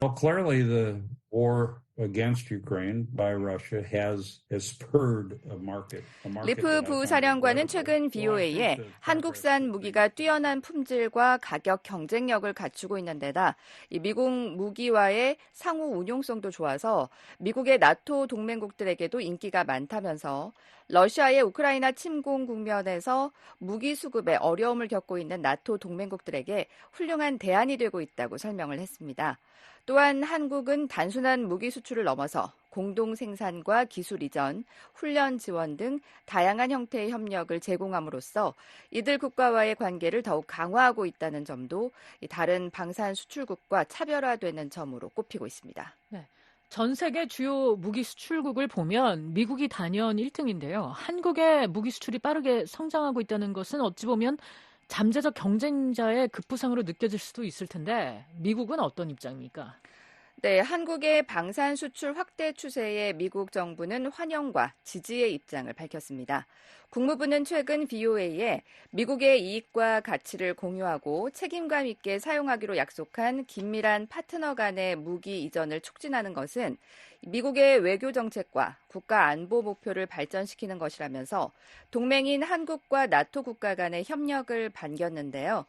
Well, clearly the war against Ukraine by Russia has spurred a market. 리프 부사령관은 최근 BOA에 한국산 무기가 뛰어난 품질과 가격 경쟁력을 갖추고 있는 데다 이 미국 무기와의 상호 운용성도 좋아서 미국의 나토 동맹국들에게도 인기가 많다면서 러시아의 우크라이나 침공 국면에서 무기 수급에 어려움을 겪고 있는 나토 동맹국들에게 훌륭한 대안이 되고 있다고 설명을 했습니다. 또한 한국은 단순한 무기 수출을 넘어서 공동 생산과 기술 이전, 훈련 지원 등 다양한 형태의 협력을 제공함으로써 이들 국가와의 관계를 더욱 강화하고 있다는 점도 다른 방산 수출국과 차별화되는 점으로 꼽히고 있습니다. 네. 전 세계 주요 무기 수출국을 보면 미국이 단연 1등인데요. 한국의 무기 수출이 빠르게 성장하고 있다는 것은 어찌 보면 잠재적 경쟁자의 급부상으로 느껴질 수도 있을 텐데 미국은 어떤 입장입니까? 네, 한국의 방산 수출 확대 추세에 미국 정부는 환영과 지지의 입장을 밝혔습니다. 국무부는 최근 BOA에 미국의 이익과 가치를 공유하고 책임감 있게 사용하기로 약속한 긴밀한 파트너 간의 무기 이전을 촉진하는 것은 미국의 외교 정책과 국가 안보 목표를 발전시키는 것이라면서 동맹인 한국과 나토 국가 간의 협력을 반겼는데요.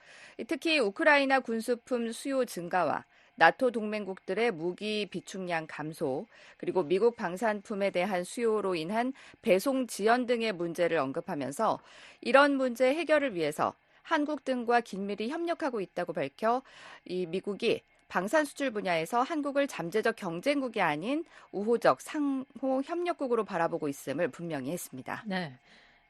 특히 우크라이나 군수품 수요 증가와 나토 동맹국들의 무기 비축량 감소, 그리고 미국 방산품에 대한 수요로 인한 배송 지연 등의 문제를 언급하면서 이런 문제 해결을 위해서 한국 등과 긴밀히 협력하고 있다고 밝혀 이 미국이 방산 수출 분야에서 한국을 잠재적 경쟁국이 아닌 우호적 상호 협력국으로 바라보고 있음을 분명히 했습니다. 네.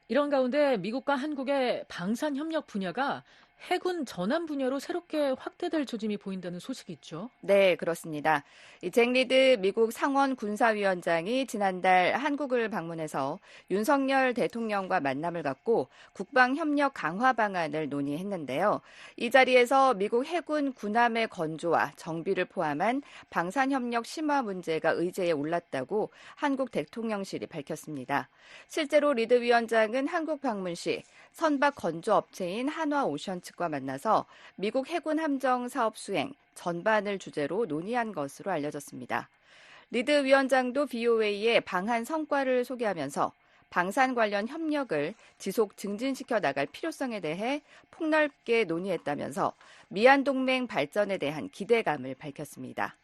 이런 가운데 미국과 한국의 방산 협력 분야가 해군 전함 분야로 새롭게 확대될 조짐이 보인다는 소식이 있죠. 네, 그렇습니다. 잭 리드 미국 상원 군사위원장이 지난달 한국을 방문해서 윤석열 대통령과 만남을 갖고 국방협력 강화 방안을 논의했는데요. 이 자리에서 미국 해군 군함의 건조와 정비를 포함한 방산협력 심화 문제가 의제에 올랐다고 한국 대통령실이 밝혔습니다. 실제로 리드 위원장은 한국 방문 시 선박 건조 업체인 한화오션 측과 만나서 미국 해군 함정 사업 수행 전반을 주제로 논의한 것으로 알려졌습니다. 리드 위원장도 BOA의 방한 성과를 소개하면서 방산 관련 협력을 지속 증진시켜 나갈 필요성에 대해 폭넓게 논의했다면서 미한 동맹 발전에 대한 기대감을 밝혔습니다.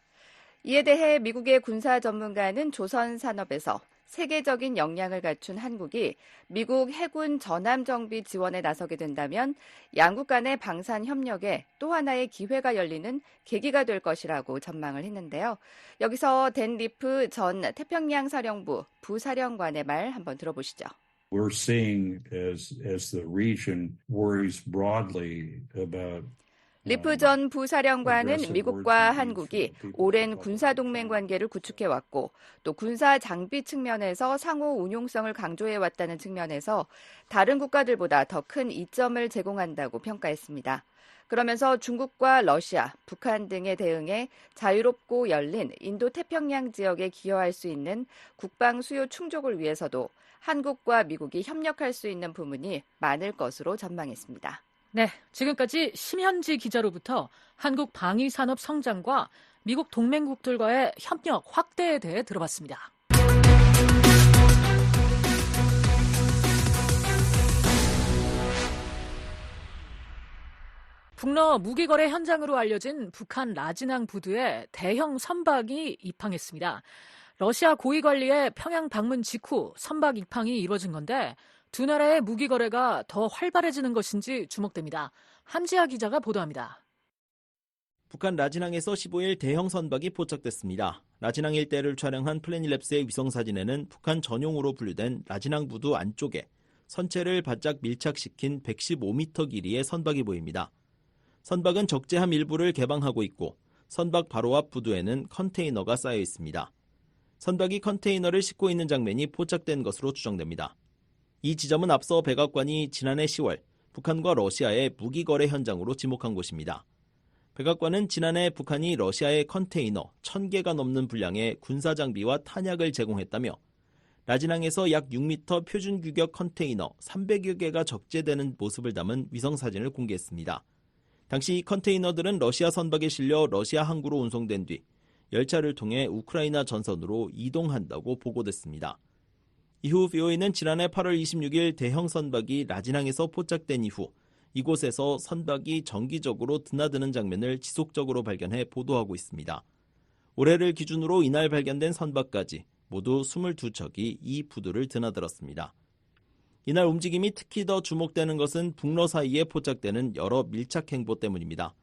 이에 대해 미국의 군사 전문가는 조선 산업에서 세계적인 역량을 갖춘 한국이 미국 해군 전함 정비 지원에 나서게 된다면 양국 간의 방산 협력에 또 하나의 기회가 열리는 계기가 될 것이라고 전망을 했는데요. 여기서 댄 리프 전 태평양 사령부 부사령관의 말 한번 들어보시죠. We're seeing as the region worries broadly about 리프 전 부사령관은 미국과 한국이 오랜 군사동맹 관계를 구축해왔고 또 군사 장비 측면에서 상호 운용성을 강조해왔다는 측면에서 다른 국가들보다 더 큰 이점을 제공한다고 평가했습니다. 그러면서 중국과 러시아, 북한 등에 대응해 자유롭고 열린 인도태평양 지역에 기여할 수 있는 국방 수요 충족을 위해서도 한국과 미국이 협력할 수 있는 부분이 많을 것으로 전망했습니다. 네, 지금까지 심현지 기자로부터 한국 방위산업 성장과 미국 동맹국들과의 협력 확대에 대해 들어봤습니다. 북러 무기거래 현장으로 알려진 북한 라진항 부두에 대형 선박이 입항했습니다. 러시아 고위 관리의 평양 방문 직후 선박 입항이 이루어진 건데 두 나라의 무기 거래가 더 활발해지는 것인지 주목됩니다. 한지아 기자가 보도합니다. 북한 라진항에서 15일 대형 선박이 포착됐습니다. 라진항 일대를 촬영한 플래닛랩스의 위성사진에는 북한 전용으로 분류된 라진항 부두 안쪽에 선체를 바짝 밀착시킨 115m 길이의 선박이 보입니다. 선박은 적재함 일부를 개방하고 있고 선박 바로 앞 부두에는 컨테이너가 쌓여 있습니다. 선박이 컨테이너를 싣고 있는 장면이 포착된 것으로 추정됩니다. 이 지점은 앞서 백악관이 지난해 10월 북한과 러시아의 무기 거래 현장으로 지목한 곳입니다. 백악관은 지난해 북한이 러시아에 컨테이너 1,000개가 넘는 분량의 군사장비와 탄약을 제공했다며 라진항에서 약 6m 표준 규격 컨테이너 300여 개가 적재되는 모습을 담은 위성사진을 공개했습니다. 당시 이 컨테이너들은 러시아 선박에 실려 러시아 항구로 운송된 뒤 열차를 통해 우크라이나 전선으로 이동한다고 보고됐습니다. 이후 VOA는 지난해 8월 26일 대형 선박이 라진항에서 포착된 이후 이곳에서 선박이 정기적으로 드나드는 장면을 지속적으로 발견해 보도하고 있습니다. 올해를 기준으로 이날 발견된 선박까지 모두 22척이 이 부두를 드나들었습니다. 이날 움직임이 특히 더 주목되는 것은 북러 사이에 포착되는 여러 밀착 행보 때문입니다.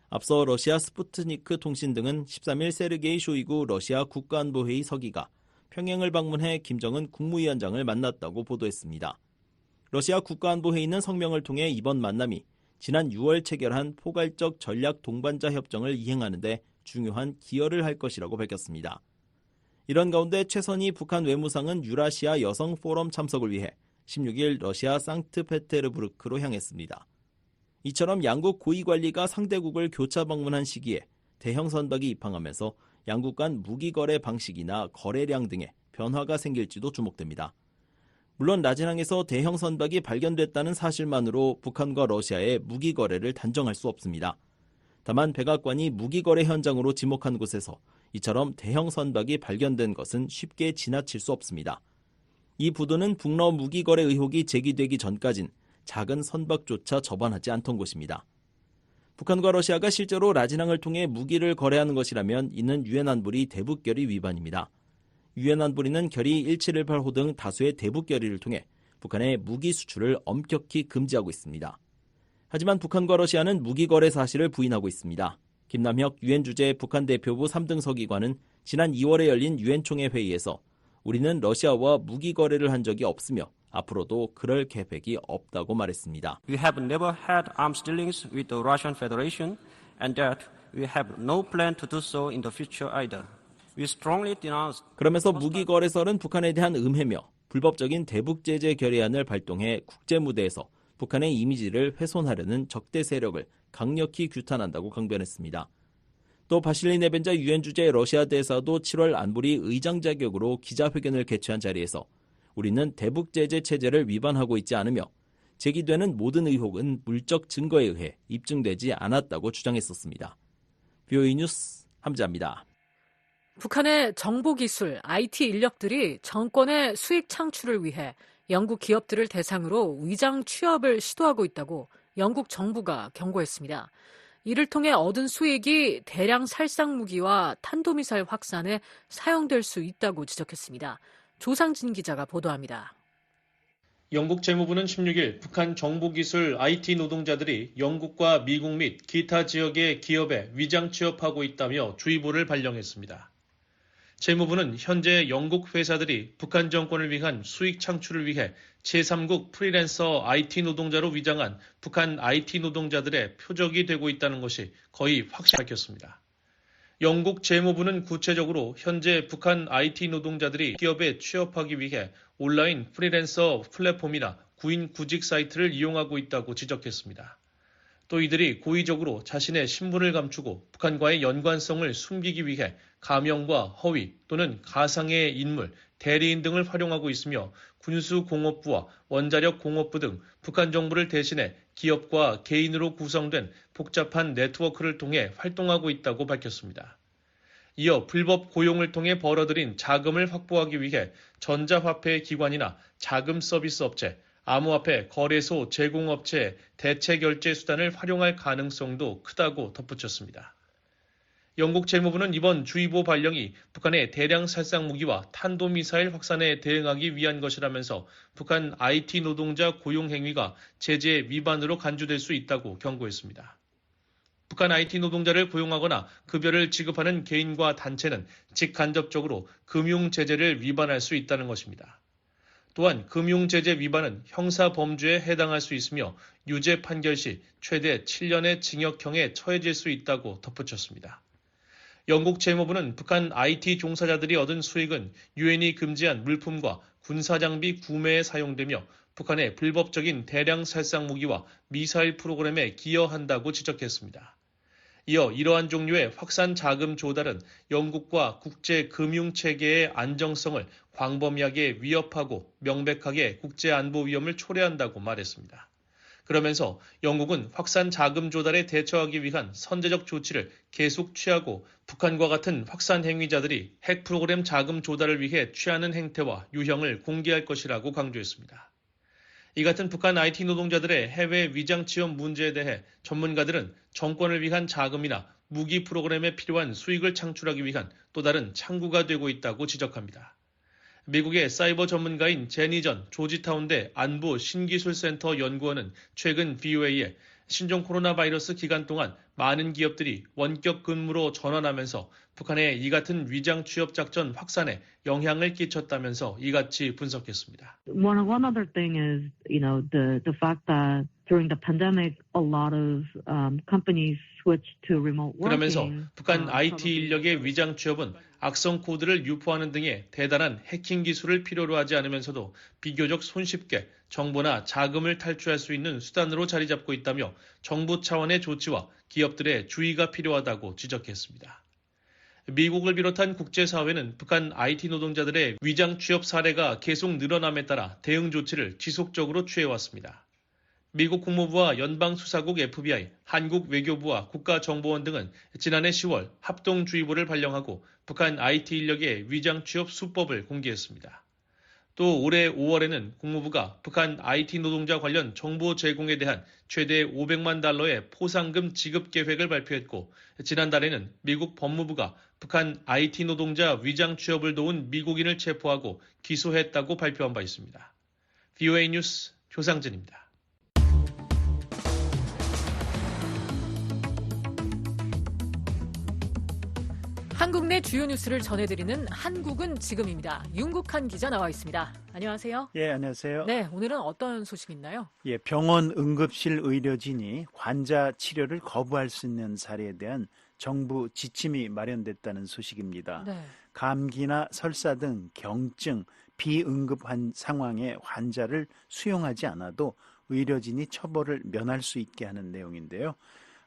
앞서 러시아 스푸트니크 통신 등은 13일 세르게이 쇼이구 러시아 국가안보회의 서기가 평양을 방문해 김정은 국무위원장을 만났다고 보도했습니다. 러시아 국가안보회의는 성명을 통해 이번 만남이 지난 6월 체결한 포괄적 전략 동반자 협정을 이행하는 데 중요한 기여를 할 것이라고 밝혔습니다. 이런 가운데 최선희 북한 외무상은 유라시아 여성 포럼 참석을 위해 16일 러시아 상트페테르부르크로 향했습니다. 이처럼 양국 고위관리가 상대국을 교차 방문한 시기에 대형 선박이 입항하면서 양국 간 무기 거래 방식이나 거래량 등에 변화가 생길지도 주목됩니다. 물론 라진항에서 대형 선박이 발견됐다는 사실만으로 북한과 러시아의 무기 거래를 단정할 수 없습니다. 다만 백악관이 무기 거래 현장으로 지목한 곳에서 이처럼 대형 선박이 발견된 것은 쉽게 지나칠 수 없습니다. 이 부두는 북러 무기 거래 의혹이 제기되기 전까진 작은 선박조차 접안하지 않던 곳입니다. 북한과 러시아가 실제로 라진항을 통해 무기를 거래하는 것이라면 이는 유엔 안보리 대북 결의 위반입니다. 유엔 안보리는 결의 1718호 등 다수의 대북 결의를 통해 북한의 무기 수출을 엄격히 금지하고 있습니다. 하지만 북한과 러시아는 무기 거래 사실을 부인하고 있습니다. 김남혁 유엔 주재 북한 대표부 3등 서기관은 지난 2월에 열린 유엔 총회 회의에서 우리는 러시아와 무기 거래를 한 적이 없으며 앞으로도 그럴 계획이 없다고 말했습니다. We have never had arms dealings with the Russian Federation and that we have no plan to do so in the future either. We strongly denounce. 그러면서 무기 거래설은 북한에 대한 음해며 불법적인 대북 제재 결의안을 발동해 국제 무대에서 북한의 이미지를 훼손하려는 적대 세력을 강력히 규탄한다고 강변했습니다. 또 바실리 네벤자 유엔 주재 러시아 대사도 7월 안보리 의장 자격으로 기자회견을 개최한 자리에서 우리는 대북 제재 체제를 위반하고 있지 않으며 제기되는 모든 의혹은 물적 증거에 의해 입증되지 않았다고 주장했었습니다. VOA 뉴스 함자입니다. 북한의 정보기술, IT 인력들이 정권의 수익 창출을 위해 영국 기업들을 대상으로 위장 취업을 시도하고 있다고 영국 정부가 경고했습니다. 이를 통해 얻은 수익이 대량 살상 무기와 탄도미사일 확산에 사용될 수 있다고 지적했습니다. 조상진 기자가 보도합니다. 영국 재무부는 16일 북한 정보기술 IT 노동자들이 영국과 미국 및 기타 지역의 기업에 위장 취업하고 있다며 주의보를 발령했습니다. 재무부는 현재 영국 회사들이 북한 정권을 위한 수익 창출을 위해 제3국 프리랜서 IT 노동자로 위장한 북한 IT 노동자들의 표적이 되고 있다는 것이 거의 확실히 밝혔습니다. 영국 재무부는 구체적으로 현재 북한 IT 노동자들이 기업에 취업하기 위해 온라인 프리랜서 플랫폼이나 구인 구직 사이트를 이용하고 있다고 지적했습니다. 또 이들이 고의적으로 자신의 신분을 감추고 북한과의 연관성을 숨기기 위해 가명과 허위 또는 가상의 인물, 대리인 등을 활용하고 있으며 군수공업부와 원자력공업부 등 북한 정부를 대신해 기업과 개인으로 구성된 복잡한 네트워크를 통해 활동하고 있다고 밝혔습니다. 이어 불법 고용을 통해 벌어들인 자금을 확보하기 위해 전자화폐 기관이나 자금 서비스 업체, 암호화폐 거래소 제공업체의 대체 결제 수단을 활용할 가능성도 크다고 덧붙였습니다. 영국 재무부는 이번 주의보 발령이 북한의 대량 살상 무기와 탄도미사일 확산에 대응하기 위한 것이라면서 북한 IT 노동자 고용 행위가 제재 위반으로 간주될 수 있다고 경고했습니다. 북한 IT 노동자를 고용하거나 급여를 지급하는 개인과 단체는 직간접적으로 금융 제재를 위반할 수 있다는 것입니다. 또한 금융제재 위반은 형사범죄에 해당할 수 있으며 유죄 판결 시 최대 7년의 징역형에 처해질 수 있다고 덧붙였습니다. 영국 재무부는 북한 IT 종사자들이 얻은 수익은 유엔이 금지한 물품과 군사장비 구매에 사용되며 북한의 불법적인 대량 살상 무기와 미사일 프로그램에 기여한다고 지적했습니다. 이어 이러한 종류의 확산 자금 조달은 영국과 국제 금융체계의 안정성을 광범위하게 위협하고 명백하게 국제안보 위험을 초래한다고 말했습니다. 그러면서 영국은 확산 자금 조달에 대처하기 위한 선제적 조치를 계속 취하고 북한과 같은 확산 행위자들이 핵 프로그램 자금 조달을 위해 취하는 행태와 유형을 공개할 것이라고 강조했습니다. 이 같은 북한 IT 노동자들의 해외 위장 취업 문제에 대해 전문가들은 정권을 위한 자금이나 무기 프로그램에 필요한 수익을 창출하기 위한 또 다른 창구가 되고 있다고 지적합니다. 미국의 사이버 전문가인 제니전 조지타운대 안보 신기술센터 연구원은 최근 VOA에 신종 코로나 바이러스 기간 동안 많은 기업들이 원격 근무로 전환하면서 북한의 이 같은 위장 취업 작전 확산에 영향을 끼쳤다면서 이같이 분석했습니다. One other thing is, the fact that during the pandemic, a lot of companies switched to remote working. 그러면서 북한 IT 인력의 위장 취업은 악성 코드를 유포하는 등의 대단한 해킹 기술을 필요로 하지 않으면서도 비교적 손쉽게 정보나 자금을 탈취할 수 있는 수단으로 자리 잡고 있다며 정부 차원의 조치와 기업들의 주의가 필요하다고 지적했습니다. 미국을 비롯한 국제사회는 북한 IT 노동자들의 위장 취업 사례가 계속 늘어남에 따라 대응 조치를 지속적으로 취해왔습니다. 미국 국무부와 연방수사국 FBI, 한국 외교부와 국가정보원 등은 지난해 10월 합동주의보를 발령하고 북한 IT 인력의 위장 취업 수법을 공개했습니다. 또 올해 5월에는 국무부가 북한 IT 노동자 관련 정보 제공에 대한 최대 $500만 포상금 지급 계획을 발표했고 지난달에는 미국 법무부가 북한 IT 노동자 위장 취업을 도운 미국인을 체포하고 기소했다고 발표한 바 있습니다. VOA 뉴스 조상진입니다. 한국 내 주요 뉴스를 전해드리는 한국은 지금입니다. 윤국한 기자 나와 있습니다. 안녕하세요. 예, 안녕하세요. 네, 오늘은 어떤 소식이 있나요? 예, 병원 응급실 의료진이 환자 치료를 거부할 수 있는 사례에 대한 정부 지침이 마련됐다는 소식입니다. 네. 감기나 설사 등 경증, 비응급한 상황의 환자를 수용하지 않아도 의료진이 처벌을 면할 수 있게 하는 내용인데요.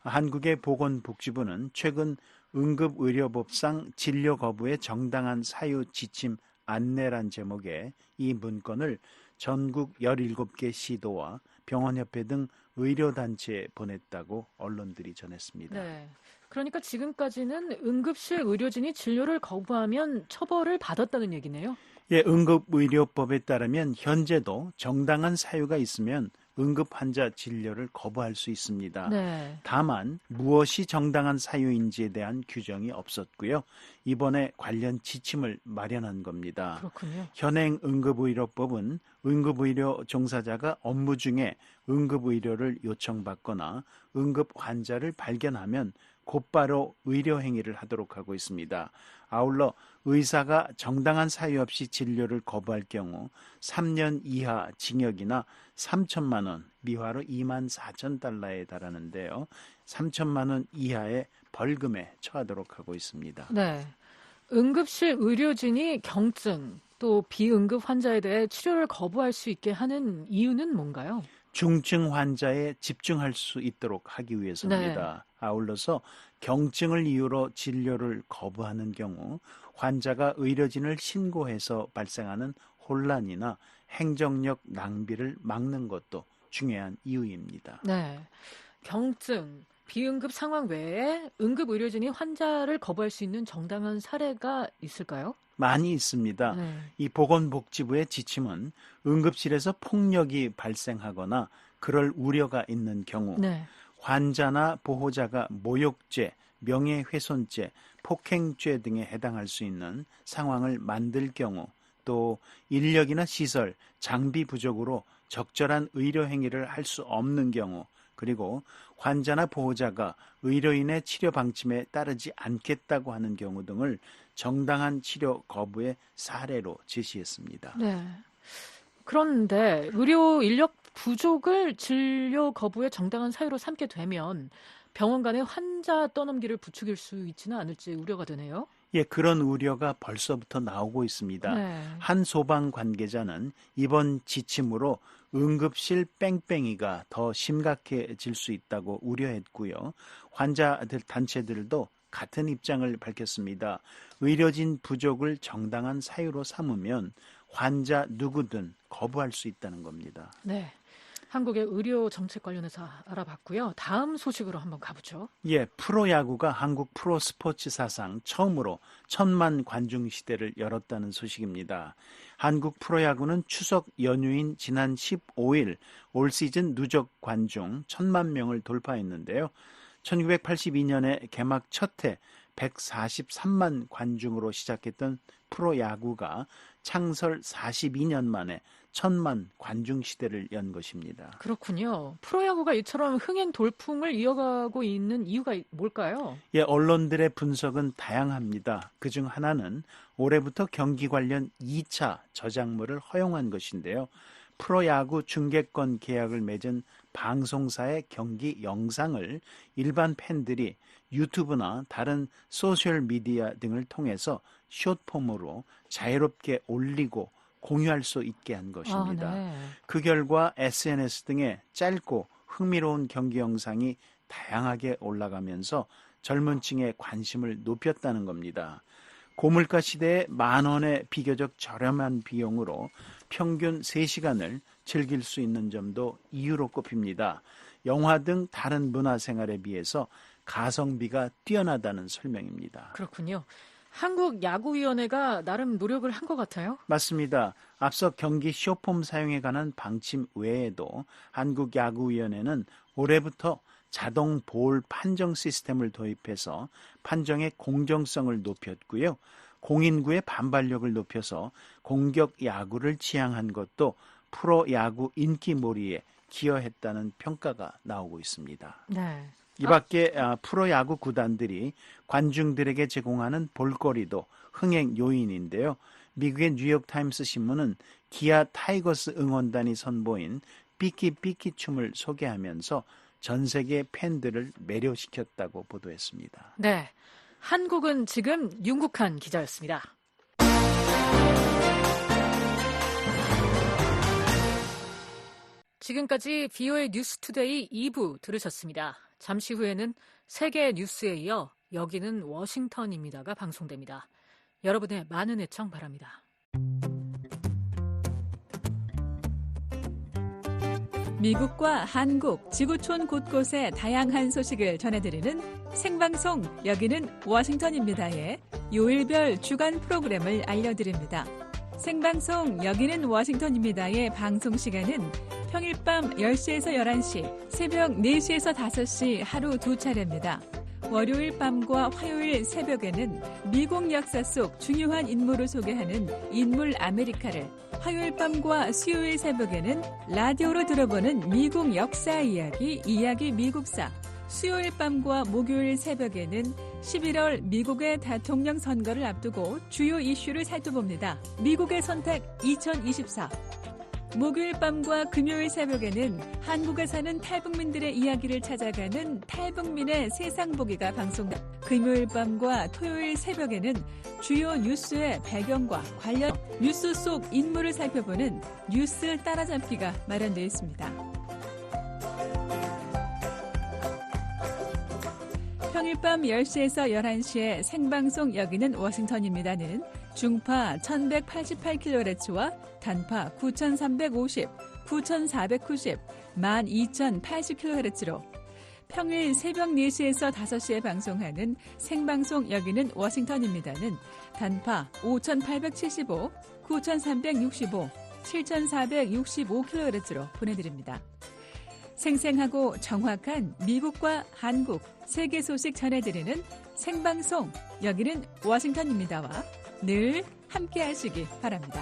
한국의 보건복지부는 최근 응급의료법상 진료 거부의 정당한 사유 지침 안내란 제목의 이 문건을 전국 17개 시도와 병원협회 등 의료단체에 보냈다고 언론들이 전했습니다. 네. 그러니까 지금까지는 응급실 의료진이 진료를 거부하면 처벌을 받았다는 얘기네요. 예, 응급의료법에 따르면 현재도 정당한 사유가 있으면 응급 환자 진료를 거부할 수 있습니다. 네. 다만 무엇이 정당한 사유인지에 대한 규정이 없었고요. 이번에 관련 지침을 마련한 겁니다. 그렇군요. 현행 응급의료법은 응급의료 종사자가 업무 중에 응급의료를 요청받거나 응급 환자를 발견하면 곧바로 의료행위를 하도록 하고 있습니다. 아울러 의사가 정당한 사유 없이 진료를 거부할 경우 3년 이하 징역이나 3천만 원, 미화로 24,000달러에 달하는데요. 3천만 원 이하의 벌금에 처하도록 하고 있습니다. 네, 응급실 의료진이 경증 또 비응급 환자에 대해 치료를 거부할 수 있게 하는 이유는 뭔가요? 중증 환자에 집중할 수 있도록 하기 위해서입니다. 네. 아울러서 경증을 이유로 진료를 거부하는 경우 환자가 의료진을 신고해서 발생하는 혼란이나 행정력 낭비를 막는 것도 중요한 이유입니다. 네, 경증, 비응급 상황 외에 응급 의료진이 환자를 거부할 수 있는 정당한 사례가 있을까요? 많이 있습니다. 네. 이 보건복지부의 지침은 응급실에서 폭력이 발생하거나 그럴 우려가 있는 경우 네. 환자나 보호자가 모욕죄, 명예훼손죄, 폭행죄 등에 해당할 수 있는 상황을 만들 경우 또 인력이나 시설, 장비 부족으로 적절한 의료 행위를 할 수 없는 경우 그리고 환자나 보호자가 의료인의 치료 방침에 따르지 않겠다고 하는 경우 등을 정당한 치료 거부의 사례로 제시했습니다. 네. 그런데 의료 인력 부족을 진료 거부의 정당한 사유로 삼게 되면 병원 간의 환자 떠넘기를 부추길 수 있지는 않을지 우려가 되네요. 예, 그런 우려가 벌써부터 나오고 있습니다. 네. 한 소방 관계자는 이번 지침으로 응급실 뺑뺑이가 더 심각해질 수 있다고 우려했고요. 환자들 단체들도 같은 입장을 밝혔습니다. 의료진 부족을 정당한 사유로 삼으면 환자 누구든 거부할 수 있다는 겁니다. 네. 한국의 의료 정책 관련해서 알아봤고요. 다음 소식으로 한번 가보죠. 예, 프로야구가 한국 프로스포츠 사상 처음으로 1000만 관중 시대를 열었다는 소식입니다. 한국 프로야구는 추석 연휴인 지난 15일 올 시즌 누적 관중 1000만 명을 돌파했는데요. 1982년에 개막 첫 해 143만 관중으로 시작했던 프로야구가 창설 42년 만에 1000만 관중 시대를 연 것입니다. 그렇군요. 프로야구가 이처럼 흥행 돌풍을 이어가고 있는 이유가 뭘까요? 예, 언론들의 분석은 다양합니다. 그중 하나는 올해부터 경기 관련 2차 저작물을 허용한 것인데요. 프로야구 중계권 계약을 맺은 방송사의 경기 영상을 일반 팬들이 유튜브나 다른 소셜미디어 등을 통해서 숏폼으로 자유롭게 올리고 공유할 수 있게 한 것입니다. 네. 그 결과 SNS 등에 짧고 흥미로운 경기 영상이 다양하게 올라가면서 젊은 층의 관심을 높였다는 겁니다. 고물가 시대에 10,000원의 비교적 저렴한 비용으로 평균 3시간을 즐길 수 있는 점도 이유로 꼽힙니다. 영화 등 다른 문화생활에 비해서 가성비가 뛰어나다는 설명입니다. 그렇군요. 한국야구위원회가 나름 노력을 한 것 같아요. 맞습니다. 앞서 경기 쇼폼 사용에 관한 방침 외에도 한국야구위원회는 올해부터 자동 볼 판정 시스템을 도입해서 판정의 공정성을 높였고요. 공인구의 반발력을 높여서 공격 야구를 지향한 것도 프로야구 인기몰이에 기여했다는 평가가 나오고 있습니다. 네. 이 밖에 프로야구 구단들이 관중들에게 제공하는 볼거리도 흥행 요인인데요. 미국의 뉴욕타임스 신문은 기아 타이거스 응원단이 선보인 삐끼삐끼 춤을 소개하면서 전 세계 팬들을 매료시켰다고 보도했습니다. 네, 한국은 지금 윤국한 기자였습니다. 지금까지 VOA 뉴스투데이 2부 들으셨습니다. 잠시 후에는 세계 뉴스에 이어 여기는 워싱턴입니다가 방송됩니다. 여러분의 많은 애청 바랍니다. 미국과 한국, 지구촌 곳곳의 다양한 소식을 전해드리는 생방송 여기는 워싱턴입니다의 요일별 주간 프로그램을 알려드립니다. 생방송 여기는 워싱턴입니다의 방송 시간은 평일 밤 10시에서 11시, 새벽 4시에서 5시 하루 2차례입니다. 월요일 밤과 화요일 새벽에는 미국 역사 속 중요한 인물을 소개하는 인물 아메리카를, 화요일 밤과 수요일 새벽에는 라디오로 들어보는 미국 역사 이야기 미국사, 수요일 밤과 목요일 새벽에는 11월 미국의 대통령 선거를 앞두고 주요 이슈를 살펴봅니다. 미국의 선택 2024. 목요일 밤과 금요일 새벽에는 한국에 사는 탈북민들의 이야기를 찾아가는 탈북민의 세상보기가 방송됩니다. 금요일 밤과 토요일 새벽에는 주요 뉴스의 배경과 관련 뉴스 속 인물을 살펴보는 뉴스 따라잡기가 마련되어 있습니다. 평일 밤 10시에서 11시에 생방송 여기는 워싱턴입니다는 중파 1188kHz와 단파 9350, 9490, 12080kHz로 평일 새벽 4시에서 5시에 방송하는 생방송 여기는 워싱턴입니다는 단파 5875, 9365, 7465kHz로 보내드립니다. 생생하고 정확한 미국과 한국, 세계 소식 전해드리는 생방송 여기는 워싱턴입니다와 늘 함께 하시기 바랍니다.